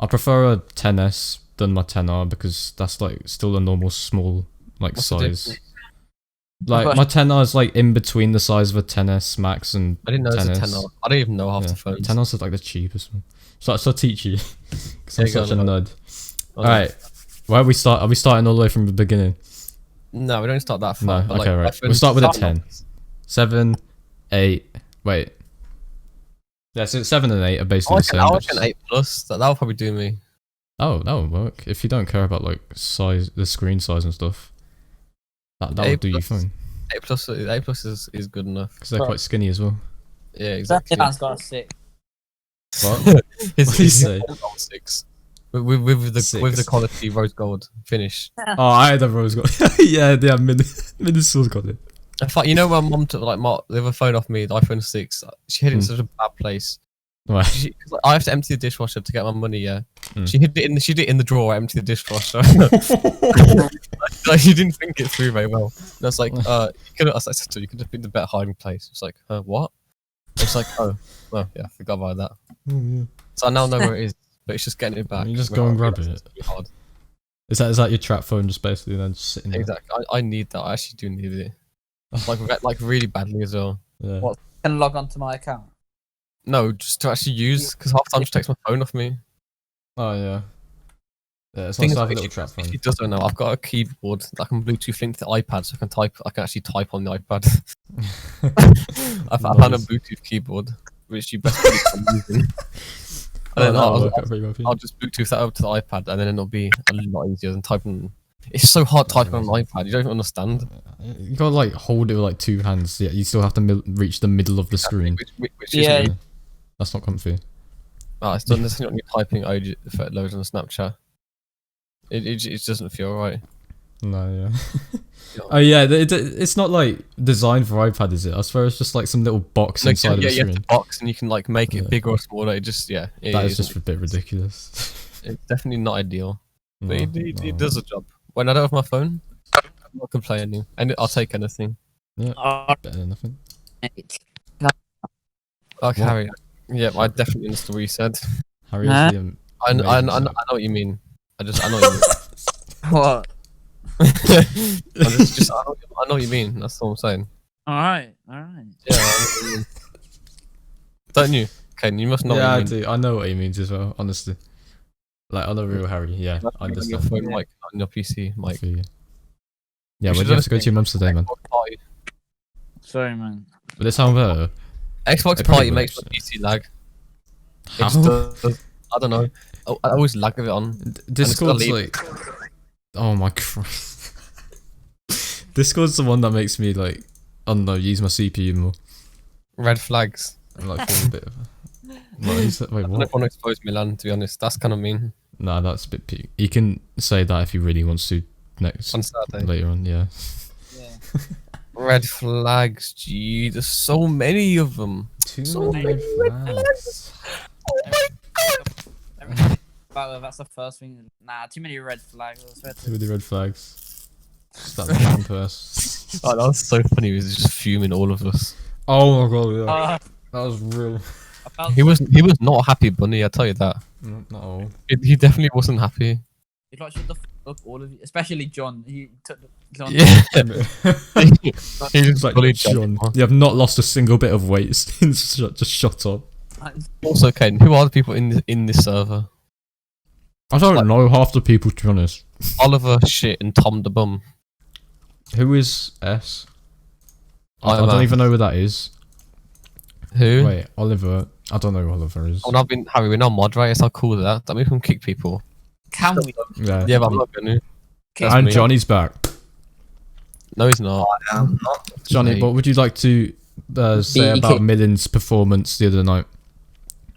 I prefer a 10s than my 10R because that's like still a normal small like What's the size. difference? Like my 10R is like in between the size of a 10s Max and I didn't know it was a 10s. 10R. I don't even know half Yeah. the phones. 10Rs is like the cheapest one. So I'll teach you because I'm There you go, such a Milan. nerd. Oh, Alright, where we start? Are we starting all the way from the beginning? No, we don't start that far. No, but, okay, like, right. iPhone We'll start with a 10. 10. 7, 8. Wait. Yeah, so 7 and 8 are basically the same. I but reckon just- 8 plus. That'll probably do me. Oh, that would work. If you don't care about like size, the screen size and stuff, that would 8 do you plus. fine. 8 plus. 8 plus is good enough. Because they're Right. quite skinny as well. Yeah, That exactly. man's got a 6. What? His, What do you his say? gold 6. With the 6. quality rose gold finish. Oh, I had a rose gold. yeah, Minnesota got it. In fact, you know when mum took like the other phone off me, the iPhone 6, she hid it in such a bad place. Right. Cause I have to empty the dishwasher to get my money. Yeah, Mm. she hid it in the drawer. Empty the dishwasher. Like, she didn't think it through very well. And I was like, you could have been the better hiding place. It's like, what? It's like, oh, yeah, I forgot about that. So I now know where it is, but it's just getting it back. You just go and grab It's it. really hard. Is that your trap phone just basically then just sitting there? Exactly. I need that. I actually do need it. Like really badly as well. Yeah. What? Can log on to my account. No, just to actually use, because half the time she takes my phone off me. Oh yeah. Yeah, it's Thing nice is, to have a if little she- trap if phone. She doesn't know. I've got a keyboard that I can Bluetooth link to the iPad, so I can actually type on the iPad. I found a Nice. Bluetooth keyboard, which you best believe I'm using. And then that'll I'll, work out pretty well for you. I'll just Bluetooth that over to the iPad, and then it'll be a lot easier than typing. It's so hard typing on an iPad. You don't even understand. You gotta like hold it with like 2 hands. Yeah, you still have to reach the middle of the screen. Which Yeah. isn't. That's not comfy. It's done this when you're typing loads on Snapchat. It just doesn't feel right. No, yeah. Yeah. Oh yeah, it's not like designed for iPad, is it? I swear it's just like some little box Like, inside of the you have screen. the box, and you can like make it Yeah. bigger or smaller. It just it That is isn't- just a bit ridiculous. It's definitely not ideal. But No, it no. does the job. When I don't have my phone, I'm not complaining. And I'll take anything. Better than nothing. Alright. Okay, What? Harry. Yeah, I definitely understood what you said. Harry Nah. is the I know amazing what you mean. I know what you mean. What? I know what you mean. That's all I'm saying. Alright. Yeah, I know what you mean. Don't you? Okay, you must know yeah, I what you mean. do. I know what he means as well, honestly. Like on the real Harry, yeah, I On your understand. phone mic, on your PC I mic. feel you. Yeah, You but should you have to go honestly- to your mum's today, man. Sorry, man. But this sound better. Xbox It Party probably makes works, my PC lag. It How? just does. I don't know. I always lag with it on. Discord's leave. like, oh my Christ. Discord's the one that makes me like, I don't know, use my CPU more. Red flags. I'm like a bit of. What is that? Wait, I don't what? want to expose Milan, to be honest. That's kind of mean. Nah, that's a bit peak. He can say that if he really wants to next On Saturday. later on. Yeah. Yeah. Red flags, gee, there's so many of them. Too So many many flags. That's the first thing. Nah, too many red flags. I swear Too to- many red flags. Just that one person. Oh, that was so funny. He was just fuming all of us. Oh my god, yeah. Uh, That was real. I felt He was not a happy bunny. I tell you that. Not all. He definitely wasn't happy. He's like, shut the fuck up, all of you, especially John. He took John. Yeah, he It's just like, bullied John, you have not lost a single bit of weight since just shut up. Also, Caiden, who are the people in this server? I don't Like- know half the people, to be honest. Oliver, shit, and Tom the bum. Who is S? I Iron don't Man. even know who that is. Who? Wait, Oliver. I don't know who Oliver is. Oh, I've been Harry. We're not moderators. How cool is that? That means we can kick people. Can we? Yeah. Yeah, but I'm not gonna. That's And me. Johnny's back. No, he's not. I'm not. Johnny, Mate. what would you like to say He about kicked- Milan's performance the other night?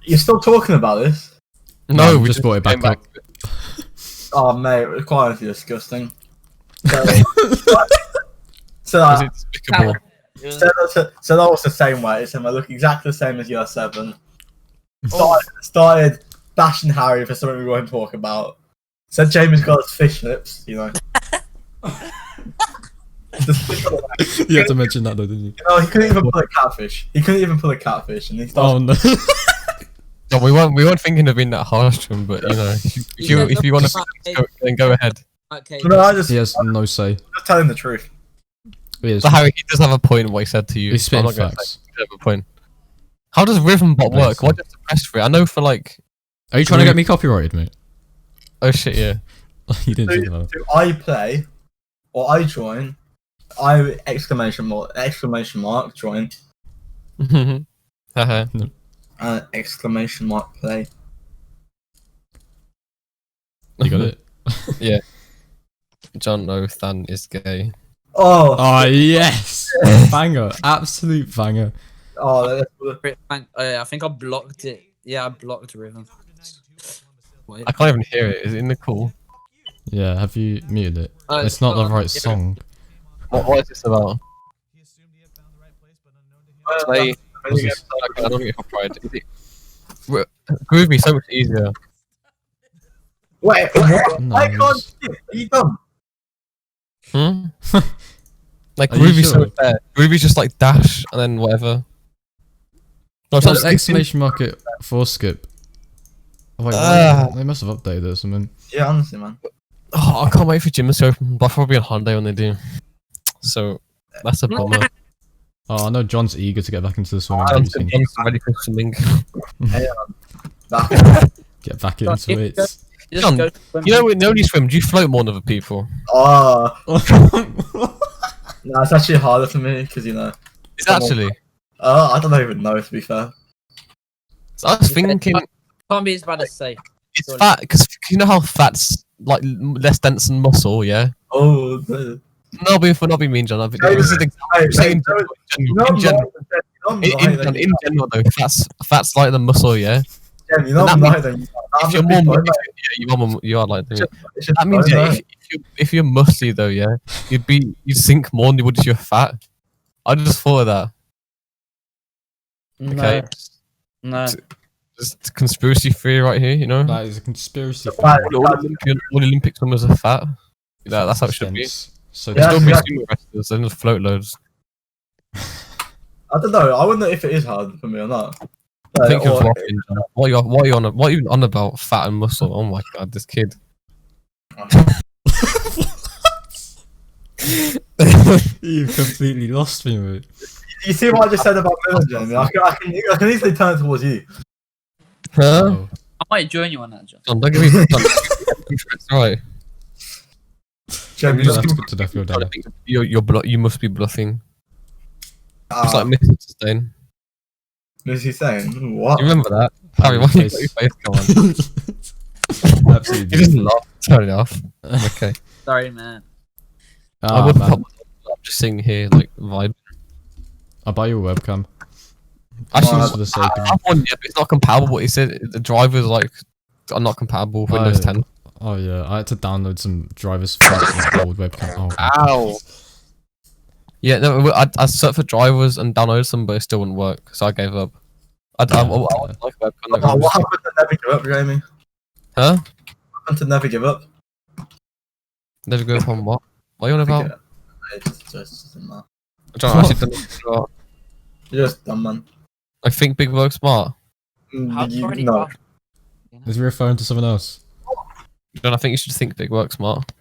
You're still talking about this? No, we just brought it back came up. Oh, mate, it's quite honestly disgusting. So, so, Was it despicable? It was- so that was the same way. So I look exactly the same as year 7. Oh. Started bashing Harry for something we won't talk about. Said Jamie's got his fish lips, you know. You had to mention that though, didn't you? No, he couldn't even pull a catfish. He couldn't even pull a catfish, and he Oh started. no. No, we weren't thinking of being that harsh to him, but you know, if you want to, then go ahead. Okay. No, I just He has no say. just telling the truth. He is. But Harry, he does have a point in what he said to you. He's so I'm spitting not gonna facts. say he does have a point. How does rhythm bot work? Amazing. Why just press for it? I know for like, Are you trying to get me copyrighted, mate? oh shit, yeah. You didn't think about it. Do I play or I join? I exclamation mark join Haha. and exclamation mark play. You got it? John Othan is gay. Oh, Oh yes! Banger. Absolute banger. oh, I think I blocked it. Yeah, I blocked Rhythm. Wait. I can't even hear it. Is it in the call? Yeah, have you muted it? Oh, It's not the God. right song. What is this about? Play. What's this? I don't get copyrighted. Groovy so much easier. wait, what? No, I can't it's- see it. Are you dumb? Hmm? Like Are you Groovy's sure? so fair. Groovy's just like dash and then whatever. No, it's So not it's exclamation mark it for skip. Oh, wait, Ah. they must have updated it or something. Yeah, honestly, man. Oh, I can't wait for gyms to open, but I'll probably be on holiday when they do. So that's a bummer. Oh, I know John's eager to get back into the swimming John's routine. ready for swimming. Back. Get back into it. Just John, go swim. You know when you swim, do you float more than other people? Oh, no, it's actually harder for me because you know. Is it actually? I don't even know to be fair. So I was thinking Can't be as bad as say. it's fat because you know how fat's like less dense than muscle, yeah. Oh, the, No, but not be mean, John. This is the hey, saying you're in general. not In general, though, fat's lighter than muscle, yeah. You're not that right then. If you're more, you are like that means yeah, if you're muscly though, yeah, you'd sink more than you would if you're fat. I just thought of that. Okay, No. just conspiracy theory right here, you know. That is a conspiracy Right. theory. All Olympic swimmers are fat. Yeah, that's how it should be. So Yeah, There'll still be yeah. sumo wrestlers, then just float loads. I don't know. I wonder if it is hard for me or not. Think of Or- walking, John. What are you even on about? Fat and muscle? Oh my god, this kid. You've completely lost me, mate. You see what I just said about Milan, Jamie? I can easily turn it towards you. Huh? Oh. I might join you on that, John. John, don't give me. It's alright. Jamie, You just have give to me, put to death your dad. You must be bluffing. It's ah, like Mr. Sustain. What is he saying? What? You remember that? Harry, why did your face go on? Absolutely. You just laugh. Turn it off. Okay. Sorry, man. I Ah, would man. pop just sitting here like vibe. I'll buy you a webcam. Actually, Just for the sake I of have one, yeah, but it's not compatible. It said the drivers like are not compatible with Windows 10. Oh yeah, I had to download some drivers for an old webcam. Oh, God. Ow. Yeah, no, I searched for drivers and downloaded some, but it still wouldn't work, so I gave up. I would like a webcam. That Oh, goes- what happened to never give up, Jamie? Huh? What happened to never give up? Never go from what? What are you on about? Yeah. It just doesn't matter. John, I actually don't know. You're just dumb, man. I think big work smart. How already No. got- Is he referring to someone else? John, I think you should think big work smart.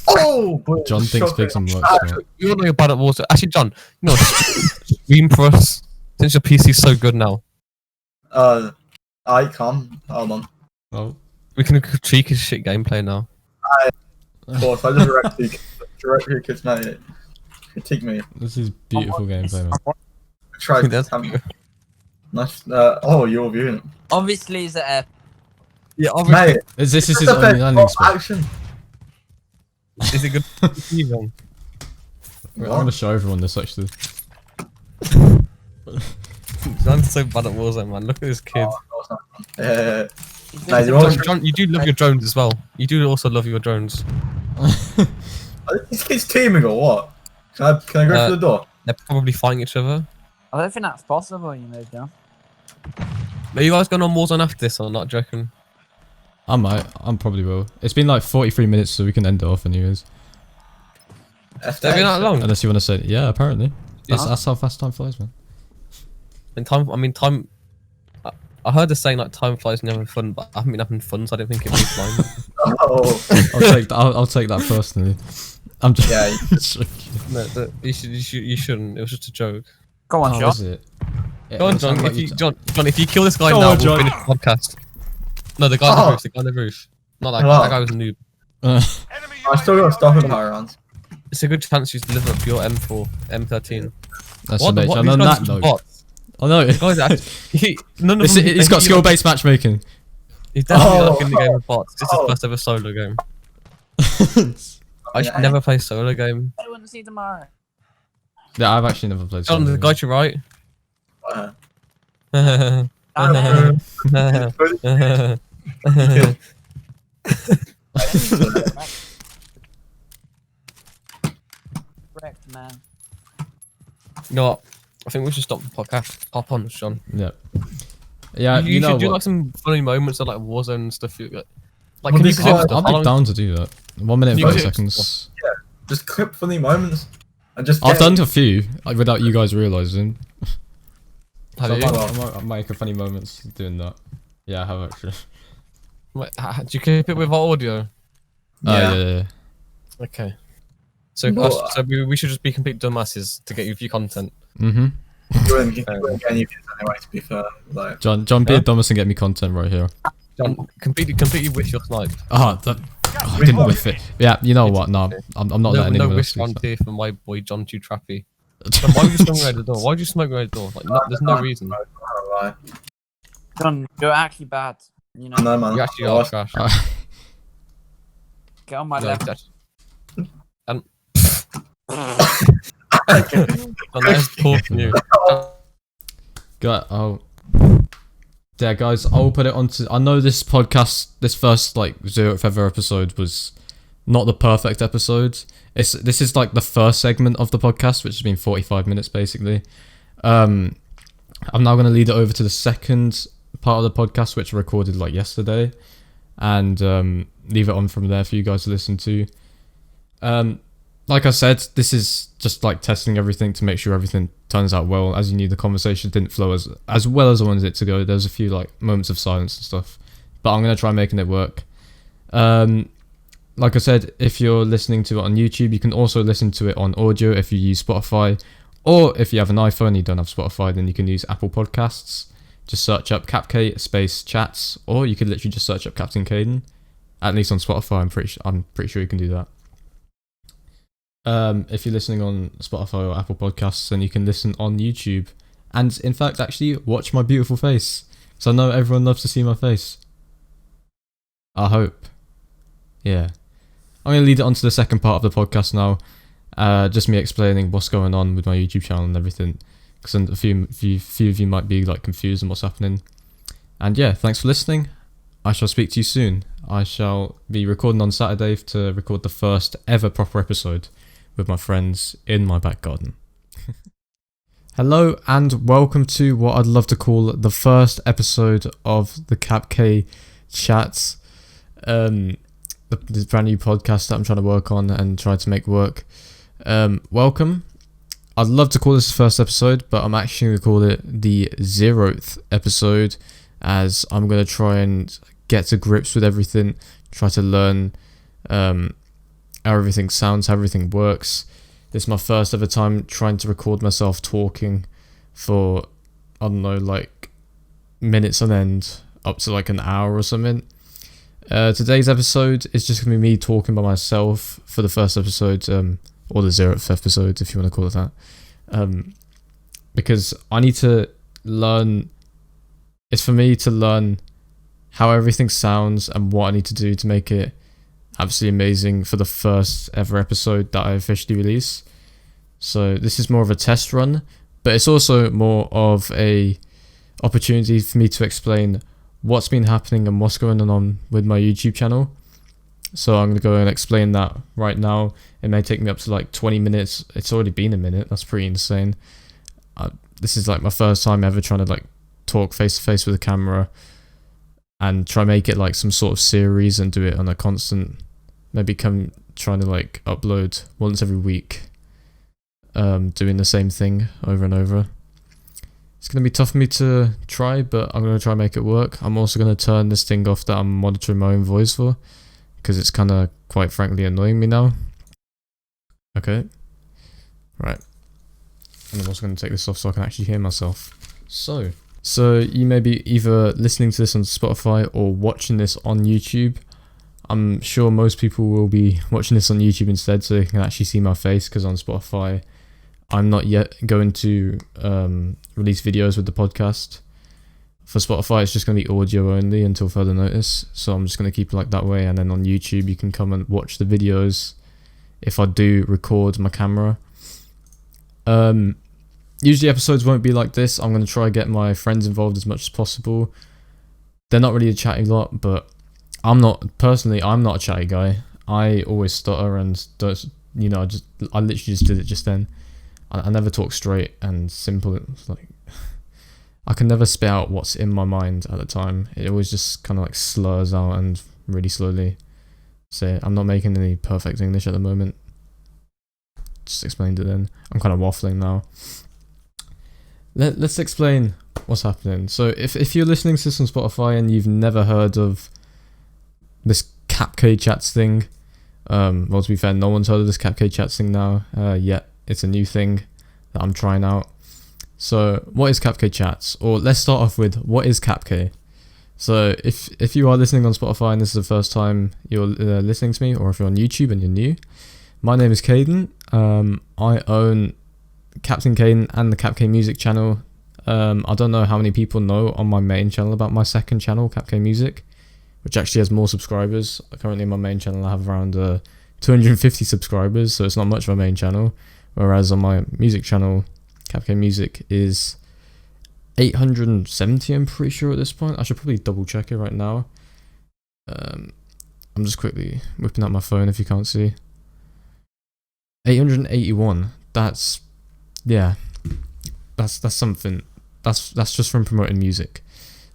Oh, boy, John thinks shocking. big some work smart. You all know you're bad at water. Actually, John, you know, stream for us since your PC's so good now. I come. Hold on. Oh. We can critique his shit gameplay now. Of course, I just directly critique me. This is beautiful gameplay, man. Try to That's- tell me. Nice. Oh, you're viewing it. Obviously, he's at Yeah, Mate, This is his it's a only bit landing of spot. action. Is it good? Even. I'm gonna show everyone this actually. John's so bad at Warzone, man. Look at this kid. Mate, you John, want John, you do love your drones as well. You do also love your drones. This kid's teaming or what? Can I go through the door? They're probably fighting each other. I don't think that's possible, you know, John. Are you guys going on Warzone after this or not, do you reckon? I might. I probably will. It's been like 43 minutes, so we can end it off anyways. They've been that long. Unless you want to say, yeah, apparently. That's, Yeah. that's how fast time flies, man. And time, I mean, time. I heard the saying like time flies when you're having fun, but I haven't been having fun, so I don't think it'll be flying. Oh, I'll take that personally. I'm just. Yeah, joking. No, you shouldn't. It was just a joke. Go on, Oh, John. is it? Yeah, Go on, it sounds John. like If you, you- John, if you kill this guy Go now, on, we'll John. finish the podcast. No, the guy on the roof. The guy on the roof. Not that guy. Hello. That guy was a noob. I still got stuff in my rounds. It's a good chance you deliver up your M4, M13. That's What a the bitch. what? And These on guys that are note, bots. I know. The guys actually, none of them. He's got skill-based matchmaking. He's definitely Oh. like in the game with bots. This is Oh. his first ever solo game. I should Yeah. never play solo game. I want to see tomorrow. Yeah, I've actually never played. John, solo the game. guy to your right. Correct, man. You know what? I think we should stop the podcast. Pop on, Sean. Yeah. Yeah, you you know should do what? like some funny moments of like Warzone and stuff. Like, Well, can you this clip is- stuff? I'll How be long- down to do that. 1 minute and You 30 can do seconds. Just clip funny moments. And just I've get- done a few like, without you guys realizing. Have So you? I might make a funny moments doing that. Yeah, I have actually. Wait, do you keep it with our audio? Yeah. Okay. So, Well, we should just be complete dumbasses to get you view content. Mm-hmm. You wouldn't get any views anyway, to be fair. Like, John, be Yeah. a dumbest and get me content right here. John, completely wish your snipe. I didn't whiff it. Yeah, you know what? No, I'm not No, letting no anyone wish else do guarantee from my boy John Too Trappy. John, why would you smoke around the door? Why would you smoke around the door? Like, no, there's no reason. lie. John, you're actually bad. You know, No, man. You actually Oh, are trash. that. get on my No, level. that's- And John, that is poor from you. Yeah, guys, I'll put it onto. I know this podcast, this first like 0th ever episode was not the perfect episode. This is like the first segment of the podcast, which has been 45 minutes basically. I'm now going to lead it over to the second part of the podcast, which I recorded like yesterday, and leave it on from there for you guys to listen to. Like I said, this is just like testing everything to make sure everything turns out well. As you knew, the conversation didn't flow as well as I wanted it to go. There's a few like moments of silence and stuff, but I'm gonna try making it work. Like I said, if you're listening to it on YouTube, you can also listen to it on audio if you use Spotify, or if you have an iPhone and you don't have Spotify, then you can use Apple Podcasts. Just search up CapCai Chats, or you could literally just search up Captain Caiden. At least on Spotify, I'm pretty sure you can do that. If you're listening on Spotify or Apple Podcasts, then you can listen on YouTube and in fact actually watch my beautiful face. So I know everyone loves to see my face. I hope. Yeah. I'm going to lead it on to the second part of the podcast now. Just me explaining what's going on with my YouTube channel and everything. Because a few of you might be like confused on what's happening. And yeah, thanks for listening. I shall speak to you soon. I shall be recording on Saturday to record the first ever proper episode with my friends in my back garden. Hello and welcome to what I'd love to call the first episode of the CapCai Chats. This brand new podcast that I'm trying to work on and try to make work. Welcome. I'd love to call this the first episode, but I'm actually going to call it the 0th episode, as I'm going to try and get to grips with everything, try to learn how everything sounds, how everything works. This is my first ever time trying to record myself talking for, I don't know, like minutes on end, up to like an hour or something. Today's episode is just going to be me talking by myself for the first episode, or the 0th episode, if you want to call it that. Because I need to learn, it's for me to learn how everything sounds and what I need to do to make it absolutely amazing for the first ever episode that I officially release. So this is more of a test run, but it's also more of a opportunity for me to explain what's been happening and what's going on with my YouTube channel. So I'm going to go and explain that right now. It may take me up to like 20 minutes. It's already been a minute. That's pretty insane. This is like my first time ever trying to like talk face to face with a camera and try make it like some sort of series and do it on a constant, maybe trying to like upload once every week, doing the same thing over and over. It's going to be tough for me to try, but I'm going to try and make it work. I'm also going to turn this thing off that I'm monitoring my own voice for, because it's kind of, quite frankly, annoying me now. Okay. Right. And I'm also going to take this off so I can actually hear myself. So you may be either listening to this on Spotify or watching this on YouTube. I'm sure most people will be watching this on YouTube instead, so they can actually see my face, because on Spotify I'm not yet going to release videos with the podcast. For Spotify, it's just going to be audio only until further notice, so I'm just going to keep it like that way. And then on YouTube, you can come and watch the videos if I do record my camera. Usually episodes won't be like this. I'm going to try and get my friends involved as much as possible. They're not really a chatty lot, but I'm not a chatty guy. I always stutter and don't, I literally just did it just then. I never talk straight and simple. It's like, I can never spit out what's in my mind at the time. It always just kind of like slurs out and really slowly say it. I'm not making any perfect English at the moment. Just explained it then. I'm kind of waffling now. Let's explain what's happening. So if you're listening to this on Spotify and you've never heard of this CapCai Chats thing, well, to be fair, no one's heard of this CapCai Chats thing now yet. It's a new thing that I'm trying out. So what is CapCai Chats? Or let's start off with, what is CapCai? So if you are listening on Spotify and this is the first time you're listening to me, or if you're on YouTube and you're new, my name is Caiden. I own Captain Caiden and the CapCai Music channel. I don't know how many people know on my main channel about my second channel, CapCai Music, which actually has more subscribers. Currently on my main channel I have around 250 subscribers, so it's not much of a main channel. Whereas on my music channel, CapCai Music is 870, I'm pretty sure at this point. I should probably double check it right now. I'm just quickly whipping out my phone if you can't see. 881. That's something. That's just from promoting music.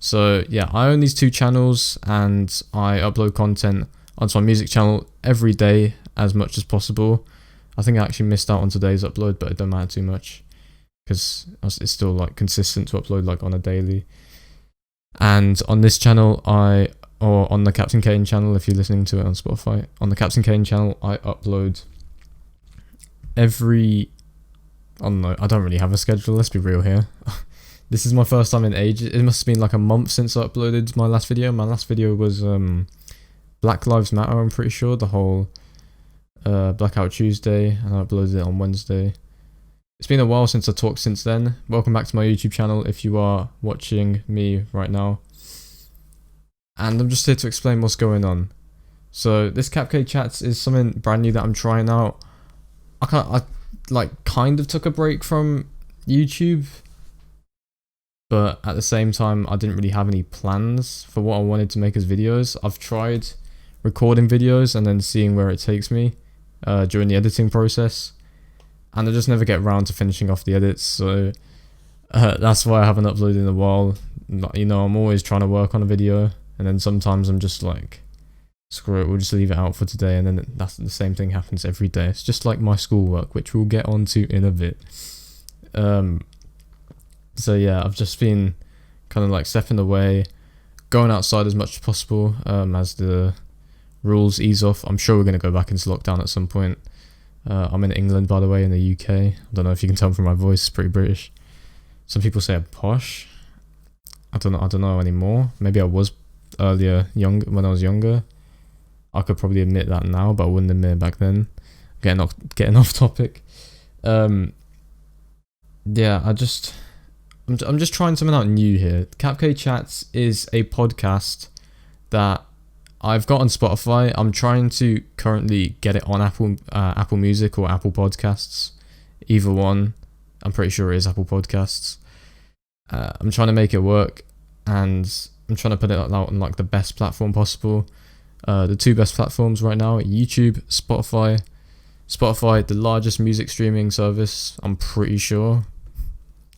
So yeah, I own these two channels and I upload content onto my music channel every day as much as possible. I think I actually missed out on today's upload, but it don't matter too much because it's still like consistent to upload like on a daily. And on this channel, or on the Captain Caiden channel, if you're listening to it on Spotify, on the Captain Caiden channel, I upload every, I don't know, I don't really have a schedule, let's be real here. This is my first time in ages. It must have been like a month since I uploaded my last video. My last video was Black Lives Matter, I'm pretty sure, the whole Blackout Tuesday, and I uploaded it on Wednesday. It's been a while since I talked since then. Welcome back to my YouTube channel if you are watching me right now. And I'm just here to explain what's going on. So this CapCai Chats is something brand new that I'm trying out. I kind of took a break from YouTube, but at the same time I didn't really have any plans for what I wanted to make as videos. I've tried recording videos and then seeing where it takes me during the editing process, and I just never get around to finishing off the edits, so that's why I haven't uploaded in a while. You know, I'm always trying to work on a video, and then sometimes I'm just like, screw it, we'll just leave it out for today, and then that's the same thing happens every day. It's just like my schoolwork, which we'll get onto in a bit. So yeah, I've just been kind of like stepping away, going outside as much as possible as the rules ease off. I'm sure we're going to go back into lockdown at some point. I'm in England, by the way, in the UK. I don't know if you can tell from my voice, it's pretty British. Some people say I'm posh. I don't know anymore. Maybe I was earlier, when I was younger. I could probably admit that now, but I wouldn't admit it back then. Getting off topic. Yeah, I'm just trying something out new here. CapCai Chats is a podcast that I've got on Spotify. I'm trying to currently get it on Apple Music or Apple Podcasts, either one. I'm pretty sure it is Apple Podcasts. I'm trying to make it work, and I'm trying to put it out on like the best platform possible. The two best platforms right now are YouTube, Spotify. Spotify, the largest music streaming service, I'm pretty sure.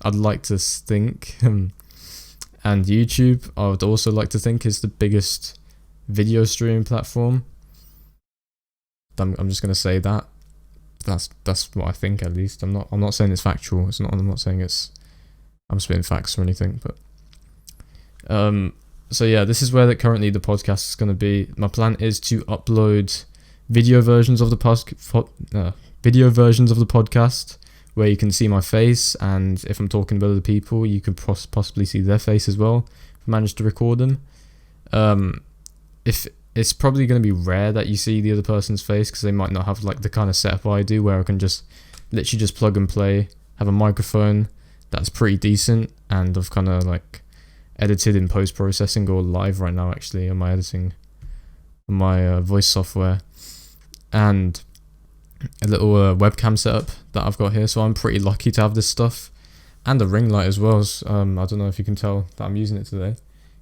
I'd like to think. And YouTube, I would also like to think, is the biggest video streaming platform. I'm just gonna say that. That's what I think, at least. I'm not saying it's factual. I'm not saying I'm spitting facts or anything, but so yeah, this is where currently the podcast is going to be. My plan is to upload video versions of the podcast where you can see my face, and if I'm talking about other people, you can possibly see their face as well if I manage to record them. If it's probably going to be rare that you see the other person's face, because they might not have like the kind of setup I do where I can just literally just plug and play, have a microphone that's pretty decent, and I've kind of like edited in post-processing or live right now actually on my editing, on my voice software, and a little webcam setup that I've got here. So I'm pretty lucky to have this stuff, and a ring light as well. So, I don't know if you can tell that I'm using it today.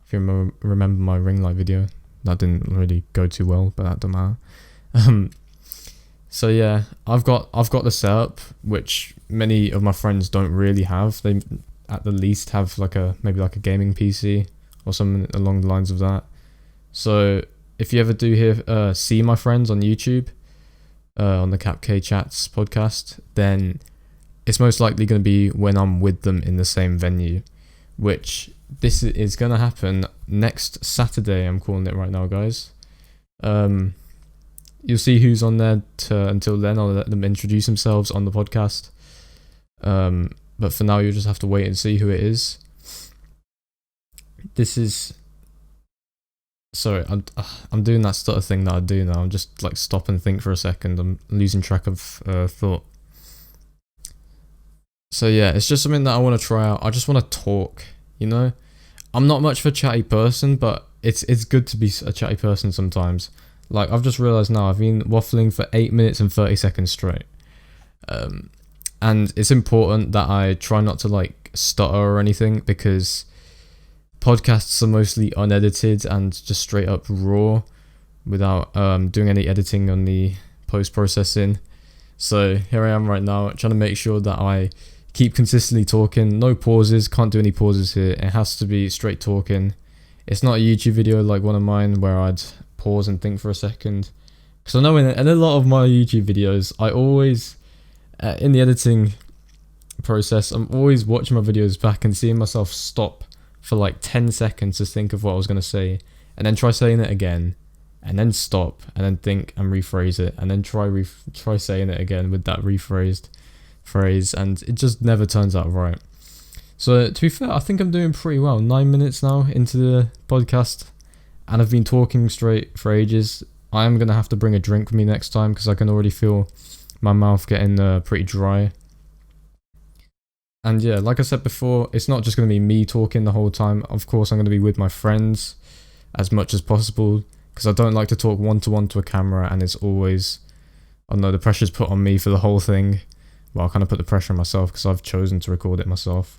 If you remember my ring light video, that didn't really go too well, but that don't matter. So yeah, I've got the setup, which many of my friends don't really have. They at the least have maybe like a gaming PC or something along the lines of that. So if you ever do see my friends on YouTube, on the CapCai Chats podcast, then it's most likely going to be when I'm with them in the same venue, which this is going to happen next Saturday. I'm calling it right now, guys. You'll see who's on there. Until then, I'll let them introduce themselves on the podcast. But for now, you'll just have to wait and see who it is. This is... Sorry, I'm doing that sort of thing that I do now. I'm just like stop and think for a second. I'm losing track of thought. So yeah, it's just something that I want to try out. I just want to talk, you know? I'm not much of a chatty person, but it's good to be a chatty person sometimes. Like, I've just realised now, I've been waffling for 8 minutes and 30 seconds straight. And it's important that I try not to like stutter or anything, because podcasts are mostly unedited and just straight up raw without doing any editing on the post-processing. So here I am right now trying to make sure that I keep consistently talking, no pauses, can't do any pauses here. It has to be straight talking. It's not a YouTube video like one of mine where I'd pause and think for a second. Because I know in a lot of my YouTube videos, I always... in the editing process, I'm always watching my videos back and seeing myself stop for like 10 seconds to think of what I was going to say, and then try saying it again, and then stop, and then think and rephrase it, and then try saying it again with that rephrased phrase, and it just never turns out right. So to be fair, I think I'm doing pretty well. 9 minutes now into the podcast, and I've been talking straight for ages. I am going to have to bring a drink with me next time, because I can already feel my mouth getting pretty dry. And yeah, like I said before, it's not just going to be me talking the whole time. Of course, I'm going to be with my friends as much as possible, because I don't like to talk one-to-one to a camera, and it's always, I don't know, the pressure's put on me for the whole thing. Well, I kind of put the pressure on myself because I've chosen to record it myself.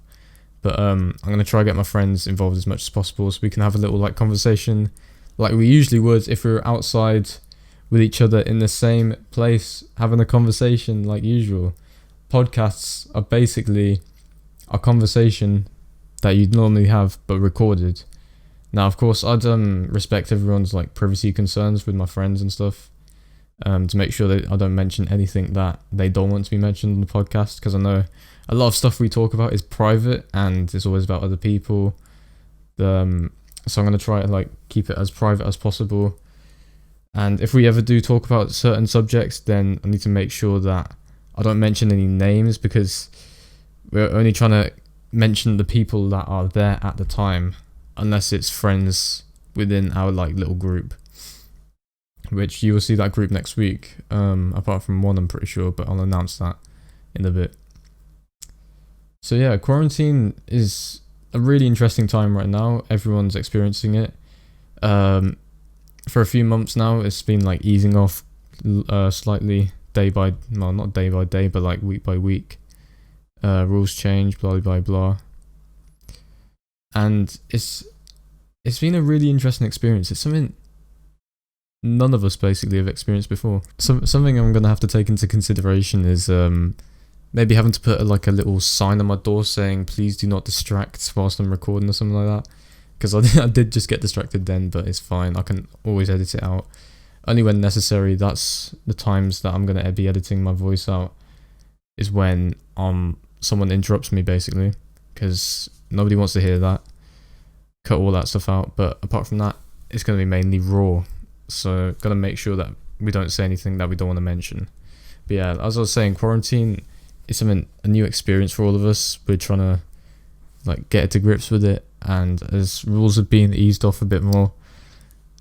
But I'm going to try to get my friends involved as much as possible, so we can have a little like conversation like we usually would if we were outside with each other in the same place, having a conversation like usual. Podcasts are basically a conversation that you'd normally have but recorded. Now, of course, I'd respect everyone's like privacy concerns with my friends and stuff, to make sure that I don't mention anything that they don't want to be mentioned on the podcast, because I know a lot of stuff we talk about is private and it's always about other people. So I'm going to try to like keep it as private as possible. And if we ever do talk about certain subjects, then I need to make sure that I don't mention any names, because we're only trying to mention the people that are there at the time, unless it's friends within our like little group, which you will see that group next week, apart from one I'm pretty sure, but I'll announce that in a bit. So yeah, quarantine is a really interesting time right now. Everyone's experiencing it. For a few months now, it's been like easing off slightly not day by day, but like week by week. Rules change, blah blah blah. And it's been a really interesting experience. It's something none of us basically have experienced before. Something I'm gonna have to take into consideration is maybe having to put a little sign on my door saying please do not distract whilst I'm recording or something like that, because I did just get distracted then, but it's fine. I can always edit it out only when necessary. That's the times that I'm gonna be editing my voice out, is when someone interrupts me basically, because nobody wants to hear that. Cut all that stuff out. But apart from that, it's gonna be mainly raw, so gotta make sure that we don't say anything that we don't want to mention. But yeah, as I was saying, quarantine is a new experience for all of us. We're trying to like get to grips with it, and as rules have been eased off a bit more,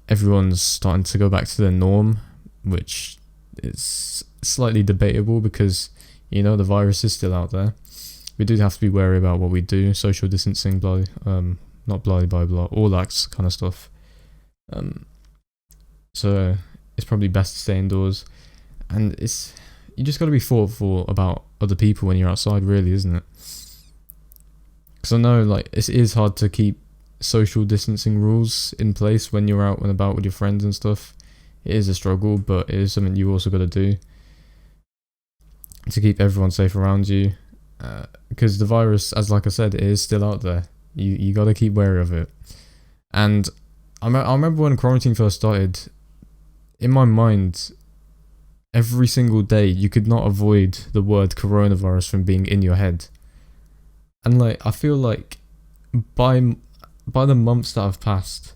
everyone's starting to go back to their norm, which is slightly debatable because, you know, the virus is still out there. We do have to be wary about what we do, social distancing, blah, not blah blah blah, all that kind of stuff. So it's probably best to stay indoors, and you just got to be thoughtful about other people when you're outside, really, isn't it? Because I know like it is hard to keep social distancing rules in place when you're out and about with your friends and stuff. It is a struggle, but it is something you also got to do to keep everyone safe around you, because the virus, as like I said, it is still out there. You got to keep wary of it. And I remember when quarantine first started, in my mind, every single day you could not avoid the word coronavirus from being in your head. And like I feel like by the months that have passed,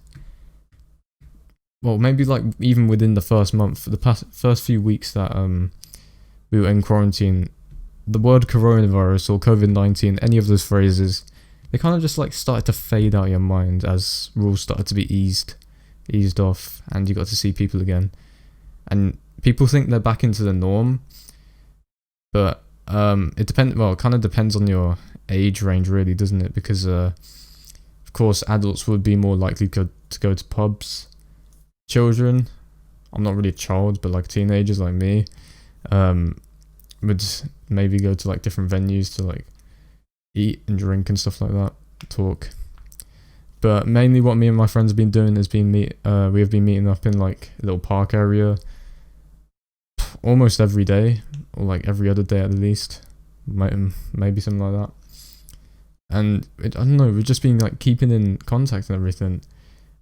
well, maybe like even within the first month, the first few weeks that we were in quarantine, the word coronavirus or COVID-19, any of those phrases, they kind of just like started to fade out of your mind as rules started to be eased off, and you got to see people again. And people think they're back into the norm, but it kind of depends on your age range, really, doesn't it? Because of course adults would be more likely to go to pubs. Children, I'm not really a child, but like teenagers like me, would maybe go to like different venues to like eat and drink and stuff like that, talk. But mainly what me and my friends have been doing is we have been meeting up in like a little park area almost every day, or like every other day at least, maybe something like that. And I don't know, we've just been like keeping in contact and everything,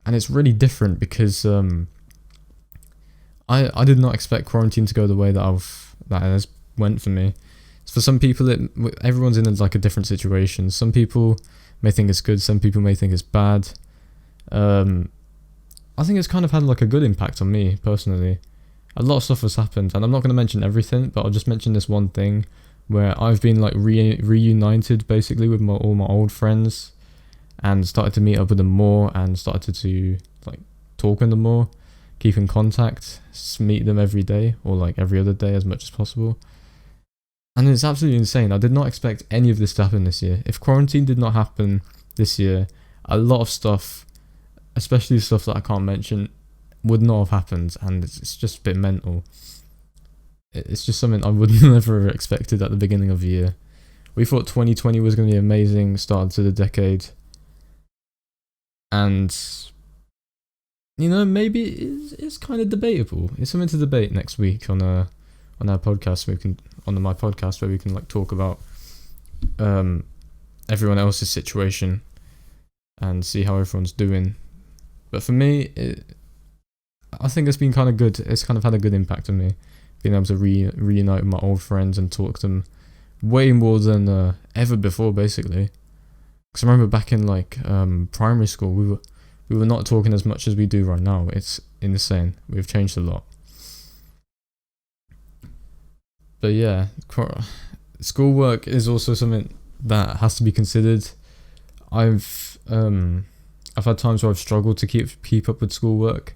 and it's really different because I did not expect quarantine to go the way that it has went for me. For some people, everyone's in like a different situation. Some people may think it's good, some people may think it's bad. I think it's kind of had like a good impact on me personally. A lot of stuff has happened, and I'm not going to mention everything, but I'll just mention this one thing where I've been like reunited basically with all my old friends, and started to meet up with them more, and started to like talk with them more, keep in contact, meet them every day or like every other day as much as possible. And it's absolutely insane. I did not expect any of this to happen this year. If quarantine did not happen this year, a lot of stuff, especially stuff that I can't mention, would not have happened, and it's just a bit mental. It's just something I would never have expected at the beginning of the year. We thought 2020 was going to be an amazing start to the decade, and maybe it's kind of debatable. It's something to debate next week on our podcast. On my podcast where we can like talk about everyone else's situation and see how everyone's doing. But for me, I think it's been kind of good. It's kind of had a good impact on me, being able to reunite with my old friends and talk to them way more than ever before, basically. Because I remember back in like primary school, we were not talking as much as we do right now. It's insane. We've changed a lot. But yeah, schoolwork is also something that has to be considered. I've had times where I've struggled to keep up with schoolwork.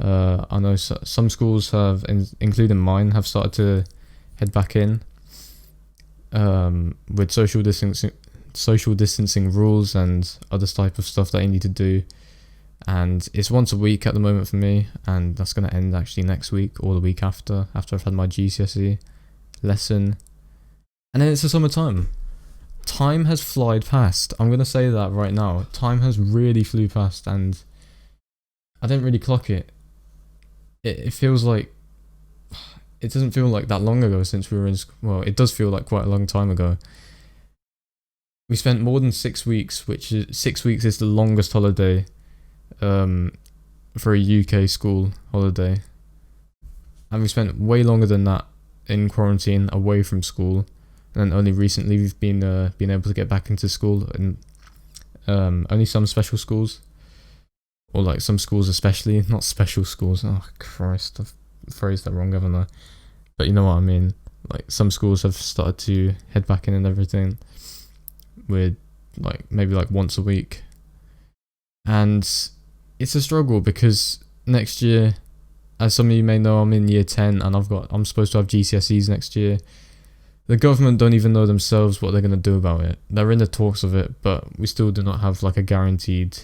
I know some schools have, including mine, have started to head back in with social distancing rules and other type of stuff that you need to do. And it's once a week at the moment for me, and that's going to end actually next week or the week after I've had my GCSE lesson. And then it's the summertime. Time has flied past. I'm going to say that right now. Time has really flew past, and I didn't really clock it. It feels like, it doesn't feel like that long ago since we were in school. Well, it does feel like quite a long time ago. We spent more than 6 weeks, which is 6 weeks is the longest holiday for a UK school holiday. And we spent way longer than that in quarantine away from school. And then only recently we've been able to get back into school, and only some special schools, or like some schools especially, not special schools. Oh Christ, I've phrased that wrong, haven't I? But you know what I mean. Like some schools have started to head back in and everything, with like maybe like once a week, and it's a struggle because next year, as some of you may know, I'm in year 10 and I'm supposed to have GCSEs next year. The government don't even know themselves what they're going to do about it. They're in the talks of it, but we still do not have like a guaranteed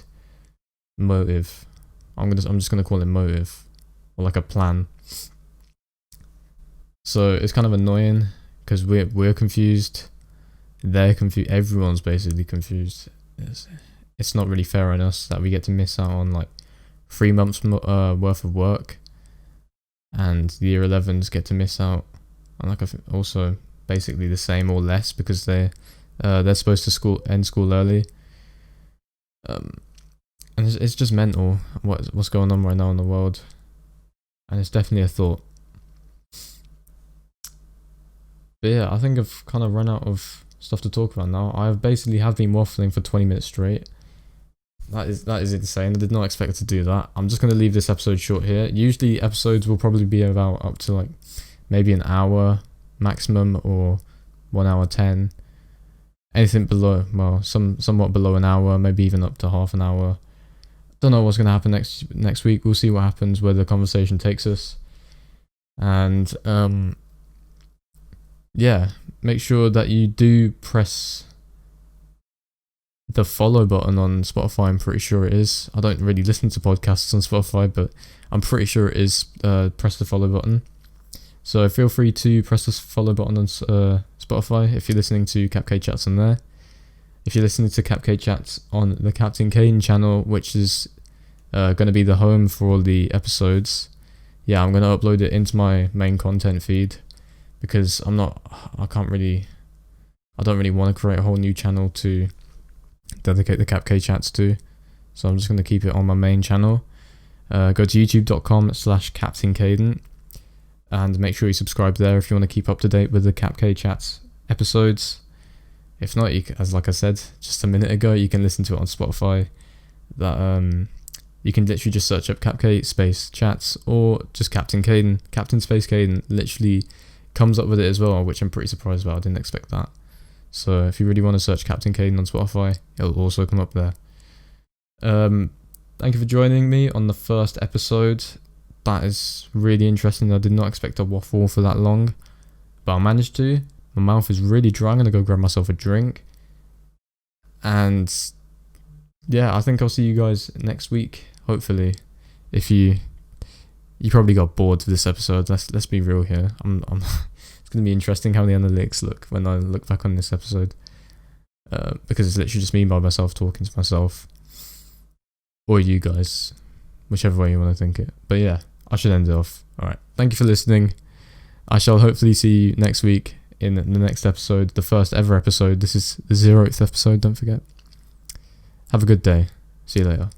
motive. I'm just going to call it motive, or like a plan. So it's kind of annoying because we're confused, they're confused, everyone's basically confused. It's not really fair on us that we get to miss out on like 3 months worth of work, and the year 11s get to miss out on like also basically the same or less because they're supposed to end school early. And it's just mental what's going on right now in the world, and it's definitely a thought. But yeah, I think I've kind of run out of stuff to talk about now. I basically have been waffling for 20 minutes straight. That is insane. I did not expect to do that. I'm just going to leave this episode short here. Usually episodes will probably be about up to like maybe an hour maximum, or 1 hour 10. Anything below, well, somewhat below an hour, maybe even up to half an hour. Don't know what's going to happen next week. We'll see what happens, where the conversation takes us. And yeah, make sure that you do press the follow button on Spotify. I'm pretty sure it is. I don't really listen to podcasts on Spotify, but I'm pretty sure it is. Press the follow button. So feel free to press the follow button on Spotify if you're listening to CapCai Chats on there. If you're listening to CapCai Chats on the Captain Caiden channel, which is going to be the home for all the episodes, yeah, I'm going to upload it into my main content feed, because I don't really want to create a whole new channel to dedicate the CapCai Chats to. So I'm just going to keep it on my main channel. Go to youtube.com/Captain Caiden. And make sure you subscribe there if you want to keep up to date with the CapCai Chats episodes. If not, as like I said just a minute ago, you can listen to it on Spotify. You can literally just search up CapCai space Chats, or just Captain Caiden. Captain space Caiden literally comes up with it as well, which I'm pretty surprised about. I didn't expect that. So if you really want to search Captain Caiden on Spotify, it'll also come up there. Thank you for joining me on the first episode. That is really interesting. I did not expect to waffle for that long, but I managed to. My mouth is really dry. I'm gonna go grab myself a drink. And yeah, I think I'll see you guys next week. Hopefully, if you probably got bored with this episode. Let's be real here. It's gonna be interesting how the analytics look when I look back on this episode, because it's literally just me by myself talking to myself, or you guys, whichever way you want to think it. But yeah, I should end it off. All right, thank you for listening. I shall hopefully see you next week in the next episode, the first ever episode. This is the 0th episode. Don't forget. Have a good day. See you later.